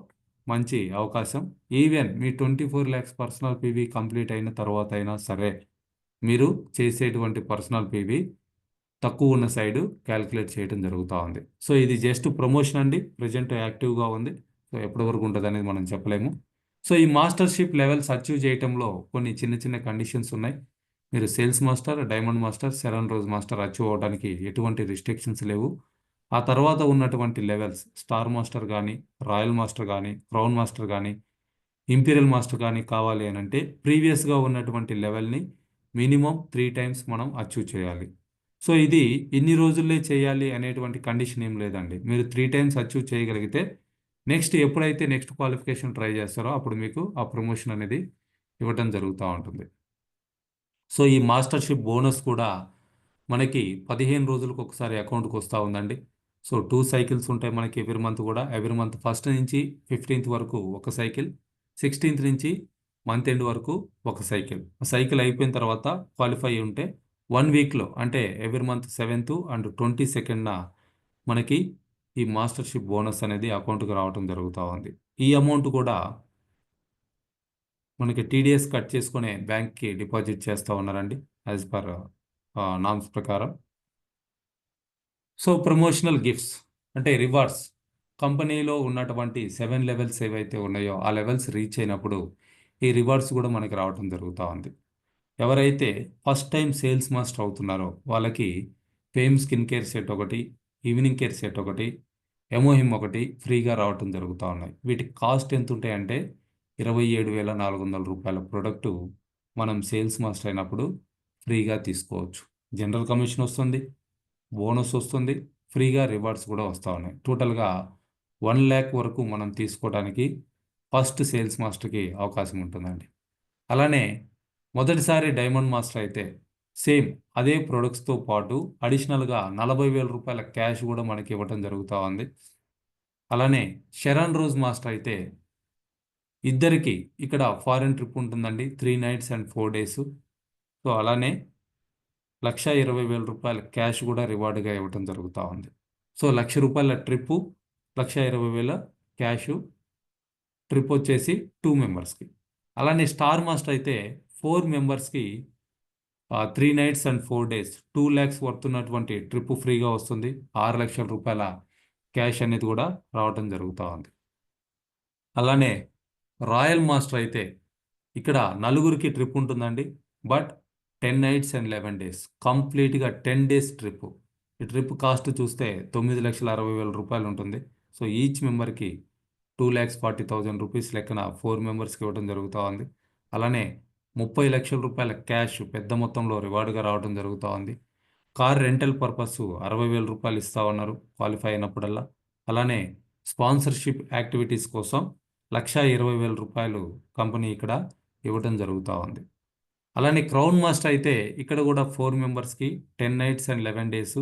మంచి అవకాశం. ఈవెన్ మీ 24 lakhs పర్సనల్ పీవీ కంప్లీట్ అయిన తర్వాత అయినా సరే మీరు చేసేటువంటి పర్సనల్ పీవీ తక్కువ ఉన్న సైడు క్యాలిక్యులేట్ చేయడం జరుగుతూ ఉంది. సో ఇది జస్ట్ ప్రమోషన్ అండి, ప్రజెంట్ యాక్టివ్గా ఉంది. సో ఎప్పటి వరకు ఉంటుంది అనేది మనం చెప్పలేము. సో ఈ మాస్టర్షిప్ లెవెల్స్ అచీవ్ చేయడంలో కొన్ని చిన్న చిన్న కండిషన్స్ ఉన్నాయి. మీరు sales master, diamond master, Sharon rose master achieve అవ్వడానికి ఎటువంటి రిస్ట్రిక్షన్స్ లేవు. ఆ తర్వాత ఉన్నటువంటి లెవెల్స్ స్టార్ మాస్టర్ కానీ, రాయల్ మాస్టర్ కానీ, క్రౌన్ మాస్టర్ కానీ, ఇంపీరియల్ మాస్టర్ కానీ కావాలి అని అంటే ప్రీవియస్గా ఉన్నటువంటి లెవెల్ని మినిమం 3 టైమ్స్ మనం అచీవ్ చేయాలి. సో ఇది ఇన్ని రోజుల్లే చేయాలి అనేటువంటి కండిషన్ ఏం లేదండి. మీరు 3 టైమ్స్ అచీవ్ చేయగలిగితే ఎప్పుడైతే నెక్స్ట్ క్వాలిఫికేషన్ ట్రై చేస్తారో అప్పుడు మీకు ఆ ప్రమోషన్ అనేది ఇవ్వటం జరుగుతూ ఉంటుంది. సో ఈ మాస్టర్షిప్ బోనస్ కూడా మనకి 15 రోజులకు ఒకసారి అకౌంట్కి వస్తూ ఉందండి. సో 2 సైకిల్స్ ఉంటాయి మనకి ఎవ్రీ మంత్ ఫస్ట్ నుంచి 15th వరకు ఒక సైకిల్, 16th నుంచి మంత్ ఎండ్ వరకు ఒక సైకిల్. సైకిల్ అయిపోయిన తర్వాత క్వాలిఫై ఉంటే 1 వీక్లో అంటే every month 7th and 22nd మనకి ఈ మాస్టర్షిప్ బోనస్ అనేది అకౌంట్కి రావడం జరుగుతూ ఉంది. ఈ అమౌంట్ కూడా మనకి టీడీఎస్ కట్ చేసుకునే బ్యాంక్కి డిపాజిట్ చేస్తూ ఉన్నారండి యాజ్ పర్ నామ్స్ ప్రకారం. సో ప్రమోషనల్ గిఫ్ట్స్ అంటే రివార్డ్స్ కంపెనీలో ఉన్నటువంటి 7 లెవెల్స్ ఏవైతే ఉన్నాయో ఆ లెవెల్స్ రీచ్ అయినప్పుడు ఈ రివార్డ్స్ కూడా మనకి రావడం జరుగుతూ ఉంది. ఎవరైతే ఫస్ట్ టైం సేల్స్ మాస్టర్ అవుతున్నారో వాళ్ళకి ఫేమ్ స్కిన్ కేర్ సెట్ ఒకటి, ఈవినింగ్ కేర్ సెట్ ఒకటి, ఎమోహిమ్ ఒకటి ఫ్రీగా రావటం జరుగుతూ ఉన్నాయి. వీటి కాస్ట్ ఎంత ఉంటాయంటే 27,400 రూపాయల ప్రోడక్టు మనం సేల్స్ మాస్టర్ అయినప్పుడు ఫ్రీగా తీసుకోవచ్చు. జనరల్ కమిషన్ వస్తుంది, బోనస్ వస్తుంది, ఫ్రీగా రివార్డ్స్ కూడా వస్తూ ఉన్నాయి. టోటల్గా 1 lakh వరకు మనం తీసుకోవడానికి ఫస్ట్ సేల్స్ మాస్టర్కి అవకాశం ఉంటుందండి. అలానే మొదటిసారి డైమండ్ మాస్టర్ అయితే సేమ్ అదే ప్రొడక్ట్స్తో పాటు అడిషనల్గా 40,000 రూపాయల క్యాష్ కూడా మనకి ఇవ్వటం జరుగుతూ ఉంది. అలానే శరణ్ రోజ్ మాస్టర్ అయితే ఇద్దరికి ఇక్కడ ఫారెన్ ట్రిప్ ఉంటుందండి, 3 nights and 4 days. సో అలానే 1,20,000 రూపాయల క్యాష్ కూడా రివార్డ్గా ఇవ్వటం జరుగుతూ ఉంది. సో 1,00,000 రూపాయల ట్రిప్పు, 1,20,000 క్యాష్ ట్రిప్ వచ్చేసి 2 మెంబర్స్కి. అలానే స్టార్ మాస్టర్ అయితే 4 మెంబర్స్కి 3 nights and 4 days 2 lakhs worth ఉన్నటువంటి ట్రిప్ ఫ్రీగా వస్తుంది. 6 లక్షల రూపాయల క్యాష్ అనేది కూడా రావటం జరుగుతూ ఉంది. అలానే రాయల్ మాస్టర్ అయితే ఇక్కడ నలుగురికి ట్రిప్ ఉంటుందండి, బట్ 10 nights and 11 days కంప్లీట్గా 10 days ట్రిప్. ఈ ట్రిప్ కాస్ట్ చూస్తే 9,60,000 రూపాయలు ఉంటుంది. సో ఈచ్ మెంబర్కి 2,40,000 రూపీస్ లెక్కన 4 మెంబర్స్కి ఇవ్వడం జరుగుతూ ఉంది. అలానే 30 లక్షల రూపాయల క్యాష్ పెద్ద మొత్తంలో రివార్డుగా రావడం జరుగుతూ ఉంది. కార్ రెంటల్ పర్పస్ 60,000 రూపాయలు ఇస్తా ఉన్నారు క్వాలిఫై అయినప్పుడల్లా. అలానే స్పాన్సర్షిప్ యాక్టివిటీస్ కోసం 1,20,000 రూపాయలు కంపెనీ ఇక్కడ ఇవ్వడం జరుగుతూ ఉంది. అలానే క్రౌన్ మాస్టర్ అయితే ఇక్కడ కూడా 4 మెంబర్స్కి 10 nights and 11 days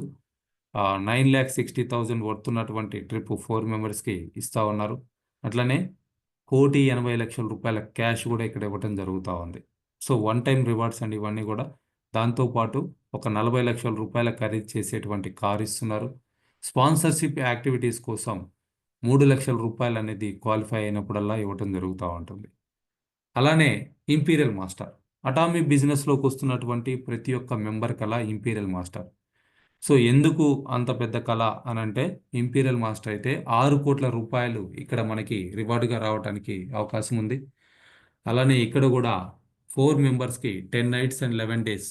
9,60,000 వర్త్ ఉన్నటువంటి ట్రిప్ 4 మెంబర్స్కి ఇస్తూ ఉన్నారు. అట్లనే 1,80,00,000 రూపాయల క్యాష్ కూడా ఇక్కడ ఇవ్వడం జరుగుతూ ఉంది. సో 1 time రివార్డ్స్ అండి ఇవన్నీ కూడా. దాంతోపాటు ఒక 40 లక్షల రూపాయల ఖరీదు చేసేటువంటి కార్ ఇస్తున్నారు. స్పాన్సర్షిప్ యాక్టివిటీస్ కోసం 3 లక్షల రూపాయలు అనేది క్వాలిఫై అయినప్పుడల్లా ఇవ్వటం జరుగుతూ ఉంటుంది. అలానే ఇంపీరియల్ మాస్టర్ అటామీ బిజినెస్లోకి వస్తున్నటువంటి ప్రతి ఒక్క మెంబర్ కల ఇంపీరియల్ మాస్టర్. సో ఎందుకు అంత పెద్ద కళ అని అంటే ఇంపీరియల్ మాస్టర్ అయితే 6 కోట్ల రూపాయలు ఇక్కడ మనకి రివార్డుగా రావడానికి అవకాశం ఉంది. అలానే ఇక్కడ కూడా 4 మెంబర్స్కి 10 nights and 11 days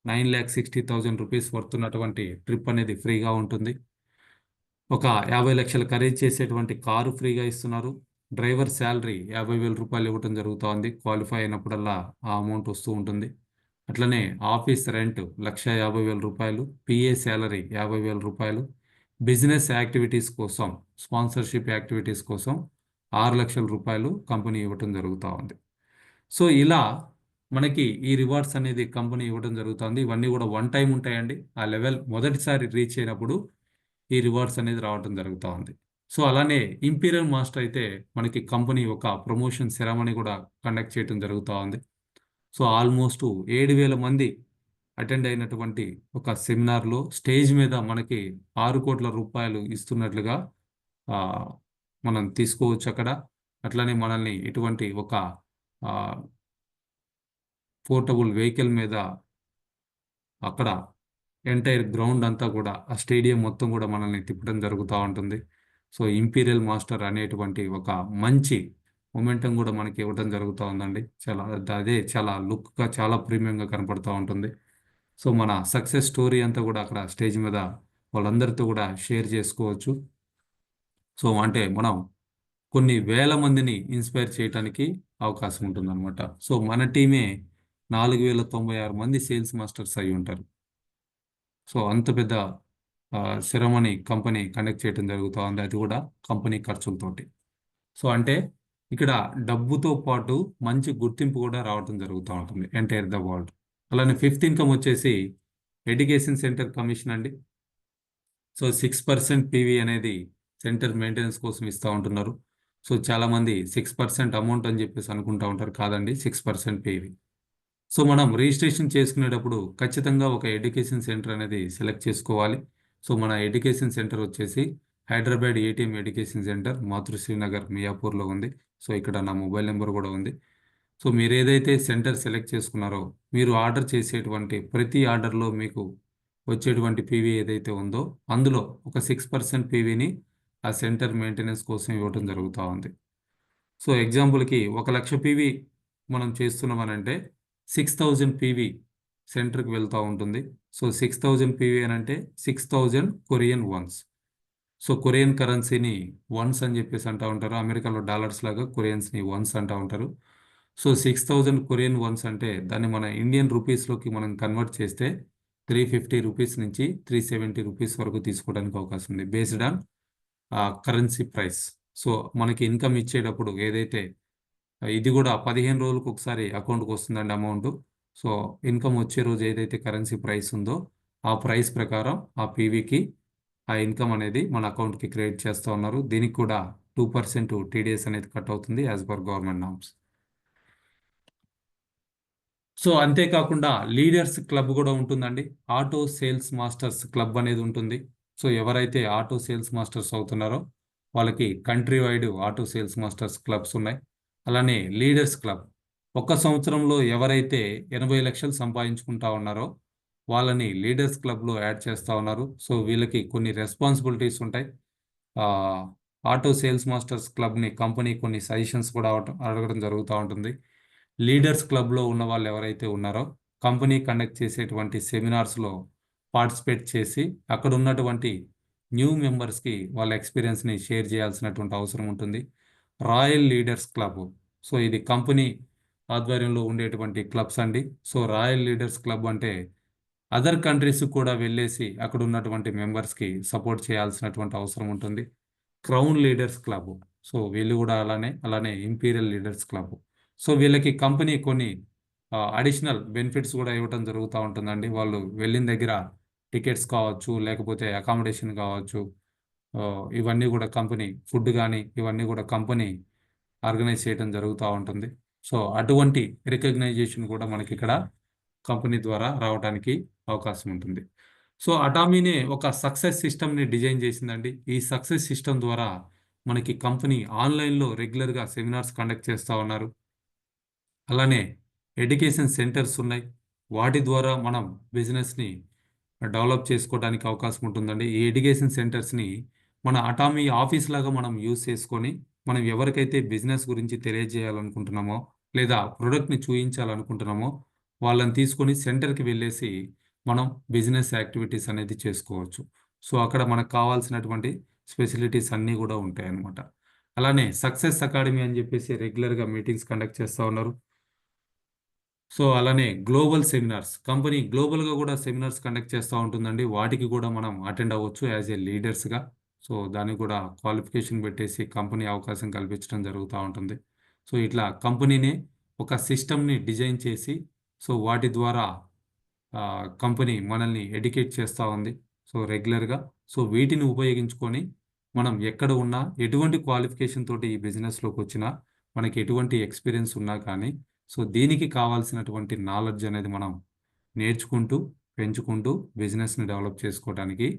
9,60,000 rupees worth ఉన్నటువంటి ట్రిప్ అనేది ఫ్రీగా ఉంటుంది. ఒక 50 లక్షల ఖరీదు చేసేటువంటి కారు ఫ్రీగా ఇస్తున్నారు. డ్రైవర్ శాలరీ 50,000 రూపాయలు ఇవ్వటం జరుగుతోంది. క్వాలిఫై అయినప్పుడల్లా ఆ అమౌంట్ వస్తూ ఉంటుంది. అట్లనే ఆఫీస్ రెంట్ 1,50,000 రూపాయలు, పిఏ శాలరీ 50,000 రూపాయలు, బిజినెస్ యాక్టివిటీస్ కోసం స్పాన్సర్షిప్ యాక్టివిటీస్ కోసం 6 లక్షల రూపాయలు కంపెనీ ఇవ్వటం జరుగుతూ ఉంది. సో ఇలా మనకి ఈ రివార్డ్స్ అనేది కంపెనీ ఇవ్వడం జరుగుతుంది. ఇవన్నీ కూడా 1 time ఉంటాయండి. ఆ లెవెల్ మొదటిసారి రీచ్ అయినప్పుడు ఈ రివార్డ్స్ అనేది రావడం జరుగుతూ ఉంది. సో అలానే ఇంపీరియల్ మాస్టర్ అయితే మనకి కంపెనీ ఒక ప్రమోషన్ సెరమనీ కూడా కండక్ట్ చేయడం జరుగుతూ ఉంది. సో ఆల్మోస్ట్ 7,000 మంది అటెండ్ అయినటువంటి ఒక సెమినార్లో స్టేజ్ మీద మనకి 6 కోట్ల రూపాయలు ఇస్తున్నట్లుగా మనం తీసుకోవచ్చు అక్కడ. అట్లనే మనల్ని ఇటువంటి ఒక పోర్టబుల్ వెహికల్ మీద అక్కడ ఎంటైర్ గ్రౌండ్ అంతా కూడా ఆ స్టేడియం మొత్తం కూడా మనల్ని తిప్పడం జరుగుతూ ఉంటుంది. సో ఇంపీరియల్ మాస్టర్ అనేటువంటి ఒక మంచి మొమెంటం కూడా మనకి ఇవ్వడం జరుగుతూ ఉందండి. అదే చాలా లుక్గా చాలా ప్రీమియంగా కనపడుతూ ఉంటుంది. సో మన సక్సెస్ స్టోరీ అంతా కూడా అక్కడ స్టేజ్ మీద వాళ్ళందరితో కూడా షేర్ చేసుకోవచ్చు. సో అంటే మనం కొన్ని వేల మందిని ఇన్స్పైర్ చేయడానికి అవకాశం ఉంటుందన్నమాట. సో మన టీమే 4096 మంది సేల్స్ మాస్టర్స్ అయి ఉంటారు. సో అంత పెద్ద సెరమనీ కంపెనీ కండక్ట్ చేయడం జరుగుతూ ఉంది, అది కూడా కంపెనీ ఖర్చులతోటి. సో అంటే ఇక్కడ డబ్బుతో పాటు మంచి గుర్తింపు కూడా రావడం జరుగుతూ ఉంటుంది ఎంటైర్ ద వరల్డ్. అలానే ఫిఫ్త్ ఇన్కమ్ వచ్చేసి ఎడ్యుకేషన్ సెంటర్ కమిషన్ అండి. సో 6% పీవీ అనేది సెంటర్ మెయింటెనెన్స్ కోసం ఇస్తూ ఉంటున్నారు. సో చాలామంది 6% అమౌంట్ అని చెప్పేసి అనుకుంటా ఉంటారు, కాదండి, 6% పీవీ. సో మనం రిజిస్ట్రేషన్ చేసుకునేటప్పుడు ఖచ్చితంగా ఒక ఎడ్యుకేషన్ సెంటర్ అనేది సెలెక్ట్ చేసుకోవాలి. సో మన ఎడ్యుకేషన్ సెంటర్ వచ్చేసి Hyderabad ATM education centre, Matrusri Nagar, మియాపూర్లో ఉంది. సో ఇక్కడ నా మొబైల్ నెంబర్ కూడా ఉంది. సో మీరు ఏదైతే సెంటర్ సెలెక్ట్ చేసుకున్నారో, మీరు ఆర్డర్ చేసేటువంటి ప్రతి ఆర్డర్లో మీకు వచ్చేటువంటి పీవీ ఏదైతే ఉందో అందులో ఒక 6% పీవీని ఆ సెంటర్ మెయింటెనెన్స్ కోసం ఇవ్వడం జరుగుతూ ఉంది. సో ఎగ్జాంపుల్కి 1,00,000 పీవీ మనం చేస్తున్నామనంటే 6,000 పీవీ సెంటర్కి వెళ్తూ ఉంటుంది. సో 6,000 పీవీ అని అంటే 6,000 కొరియన్ వన్స్. సో కొరియన్ కరెన్సీని వన్స్ అని చెప్పేసి అంటూ ఉంటారు. అమెరికాలో డాలర్స్ లాగా కొరియన్స్ని వన్స్ అంటూ ఉంటారు. సో 6,000 కొరియన్ వన్స్ అంటే దాన్ని మన ఇండియన్ రూపీస్లోకి మనం కన్వర్ట్ చేస్తే 350 రూపీస్ నుంచి 370 రూపీస్ వరకు తీసుకోవడానికి అవకాశం ఉంది, based on currency price. So మనకి ఇన్కమ్ ఇచ్చేటప్పుడు ఏదైతే ఇది కూడా 15 రోజులకు ఒకసారి అకౌంట్కి వస్తుందండి అమౌంట్. సో ఇన్కమ్ వచ్చే రోజు ఏదైతే కరెన్సీ ప్రైస్ ఉందో ఆ ప్రైస్ ప్రకారం ఆ పీవీకి ఆ ఇన్కమ్ అనేది మన అకౌంట్కి క్రియేట్ చేస్తూ ఉన్నారు. దీనికి కూడా 2% టీడీఎస్ అనేది కట్ అవుతుంది as per government norms. So అంతేకాకుండా లీడర్స్ క్లబ్ కూడా ఉంటుందండి. ఆటో సేల్స్ మాస్టర్స్ క్లబ్ అనేది ఉంటుంది. సో ఎవరైతే ఆటో సేల్స్ మాస్టర్స్ అవుతున్నారో వాళ్ళకి country wide auto sales masters clubs ఉన్నాయి. అలానే లీడర్స్ క్లబ్, ఒక్క సంవత్సరంలో ఎవరైతే 80 లక్షలు సంపాదించుకుంటా ఉన్నారో వాళ్ళని లీడర్స్ క్లబ్లో యాడ్ చేస్తూ ఉన్నారు. సో వీళ్ళకి కొన్ని రెస్పాన్సిబిలిటీస్ ఉంటాయి. ఆటో సేల్స్ మాస్టర్స్ క్లబ్ని కంపెనీ కొన్ని సజెషన్స్ కూడా అడగడం జరుగుతూ ఉంటుంది. లీడర్స్ క్లబ్లో ఉన్న వాళ్ళు ఎవరైతే ఉన్నారో కంపెనీ కండక్ట్ చేసేటువంటి సెమినార్స్లో పార్టిసిపేట్ చేసి అక్కడ ఉన్నటువంటి న్యూ మెంబర్స్కి వాళ్ళ ఎక్స్పీరియన్స్ని షేర్ చేయాల్సినటువంటి అవసరం ఉంటుంది. రాయల్ లీడర్స్ క్లబ్, సో ఇది కంపెనీ ఆధ్వర్యంలో ఉండేటువంటి క్లబ్స్ అండి. సో రాయల్ లీడర్స్ క్లబ్ అంటే అదర్ కంట్రీస్ కూడా వెళ్ళేసి అక్కడ ఉన్నటువంటి మెంబర్స్కి సపోర్ట్ చేయాల్సినటువంటి అవసరం ఉంటుంది. క్రౌన్ లీడర్స్ క్లబ్, సో వీళ్ళు కూడా అలానే ఇంపీరియల్ లీడర్స్ క్లబ్. సో వీళ్ళకి కంపెనీ కొన్ని అడిషనల్ బెనిఫిట్స్ కూడా ఇవ్వడం జరుగుతూ ఉంటుందండి. వాళ్ళు వెళ్ళిన దగ్గర టికెట్స్ కావచ్చు, లేకపోతే అకామిడేషన్ కావచ్చు, ఇవన్నీ కూడా కంపెనీ ఫుడ్ కానీ ఇవన్నీ కూడా కంపెనీ ఆర్గనైజ్ చేయడం జరుగుతూ ఉంటుంది. సో అటువంటి రికగ్నైజేషన్ కూడా మనకి ఇక్కడ కంపెనీ ద్వారా రావడానికి అవకాశం ఉంటుంది. సో అటామీనే ఒక సక్సెస్ సిస్టమ్ని డిజైన్ చేసిందండి. ఈ సక్సెస్ సిస్టమ్ ద్వారా మనకి కంపెనీ ఆన్లైన్లో రెగ్యులర్గా సెమినార్స్ కండక్ట్ చేస్తూ ఉన్నారు. అలానే ఎడ్యుకేషన్ సెంటర్స్ ఉన్నాయి, వాటి ద్వారా మనం బిజినెస్ని డెవలప్ చేసుకోవడానికి అవకాశం ఉంటుందండి. ఈ ఎడ్యుకేషన్ సెంటర్స్ని మన అటామీ ఆఫీస్ లాగా మనం యూజ్ చేసుకొని మనం ఎవరికైతే బిజినెస్ గురించి తెలియజేయాలనుకుంటున్నామో లేదా ప్రోడక్ట్ని చూపించాలనుకుంటున్నామో వాళ్ళని తీసుకొని సెంటర్కి వెళ్ళేసి మనం బిజినెస్ యాక్టివిటీస్ అనేది చేసుకోవచ్చు. సో అక్కడ మనకు కావాల్సినటువంటి ఫెసిలిటీస్ అన్నీ కూడా ఉంటాయి అన్నమాట. అలానే సక్సెస్ అకాడమీ అని చెప్పేసి రెగ్యులర్గా మీటింగ్స్ కండక్ట్ చేస్తూ ఉన్నారు. సో అలానే గ్లోబల్ సెమినార్స్, కంపెనీ గ్లోబల్గా కూడా సెమినార్స్ కండక్ట్ చేస్తూ ఉంటుందండి. వాటికి కూడా మనం అటెండ్ అవ్వచ్చు యాజ్ ఏ లీడర్స్గా. సో దానికి కూడా క్వాలిఫికేషన్ పెట్టేసి కంపెనీ అవకాశం కల్పించడం జరుగుతూ ఉంటుంది. సో ఇట్లా కంపెనీనే ఒక సిస్టమ్ని డిజైన్ చేసి సో వాటి ద్వారా కంపెనీ మనల్ని ఎడ్యుకేట్ చేస్తూ ఉంది. సో రెగ్యులర్గా సో వీటిని ఉపయోగించుకొని మనం ఎక్కడ ఉన్నా ఎటువంటి క్వాలిఫికేషన్ తోటి ఈ బిజినెస్లోకి వచ్చినా మనకి ఎటువంటి ఎక్స్పీరియన్స్ ఉన్నా కానీ సో దీనికి కావాల్సినటువంటి నాలెడ్జ్ అనేది మనం నేర్చుకుంటూ పెంచుకుంటూ బిజినెస్ని డెవలప్ చేసుకోవడానికి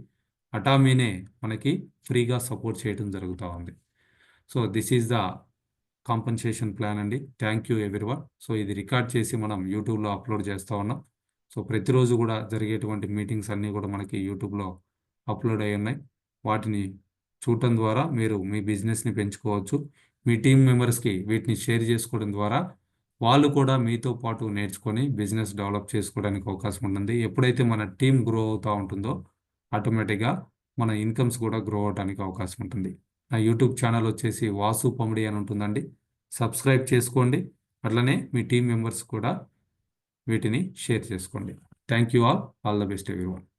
అటామీనే మనకి ఫ్రీగా సపోర్ట్ చేయడం జరుగుతూ ఉంది. So this is the compensation plan అండి. Thank you everyone. సో ఇది రికార్డ్ చేసి మనం యూట్యూబ్లో అప్లోడ్ చేస్తూ ఉన్నాం. సో ప్రతిరోజు కూడా జరిగేటువంటి మీటింగ్స్ అన్నీ కూడా మనకి యూట్యూబ్లో అప్లోడ్ అయి ఉన్నాయి. వాటిని చూడటం ద్వారా మీరు మీ బిజినెస్ని పెంచుకోవచ్చు. మీ టీం మెంబర్స్కి వీటిని షేర్ చేసుకోవడం ద్వారా వాళ్ళు కూడా మీతో పాటు నేర్చుకొని బిజినెస్ డెవలప్ చేసుకోవడానికి అవకాశం ఉంటుంది. ఎప్పుడైతే మన టీం గ్రో అవుతూ ఉంటుందో ఆటోమేటిక్గా మన ఇన్కమ్స్ కూడా గ్రో అవడానికి అవకాశం ఉంటుంది. నా యూట్యూబ్ ఛానల్ వచ్చేసి వాసు పమిడి అని ఉంటుందండి. సబ్స్క్రైబ్ చేసుకోండి. అట్లనే మీ టీం మెంబర్స్ కూడా వీటిని షేర్ చేసుకోండి. Thank you all the best everyone.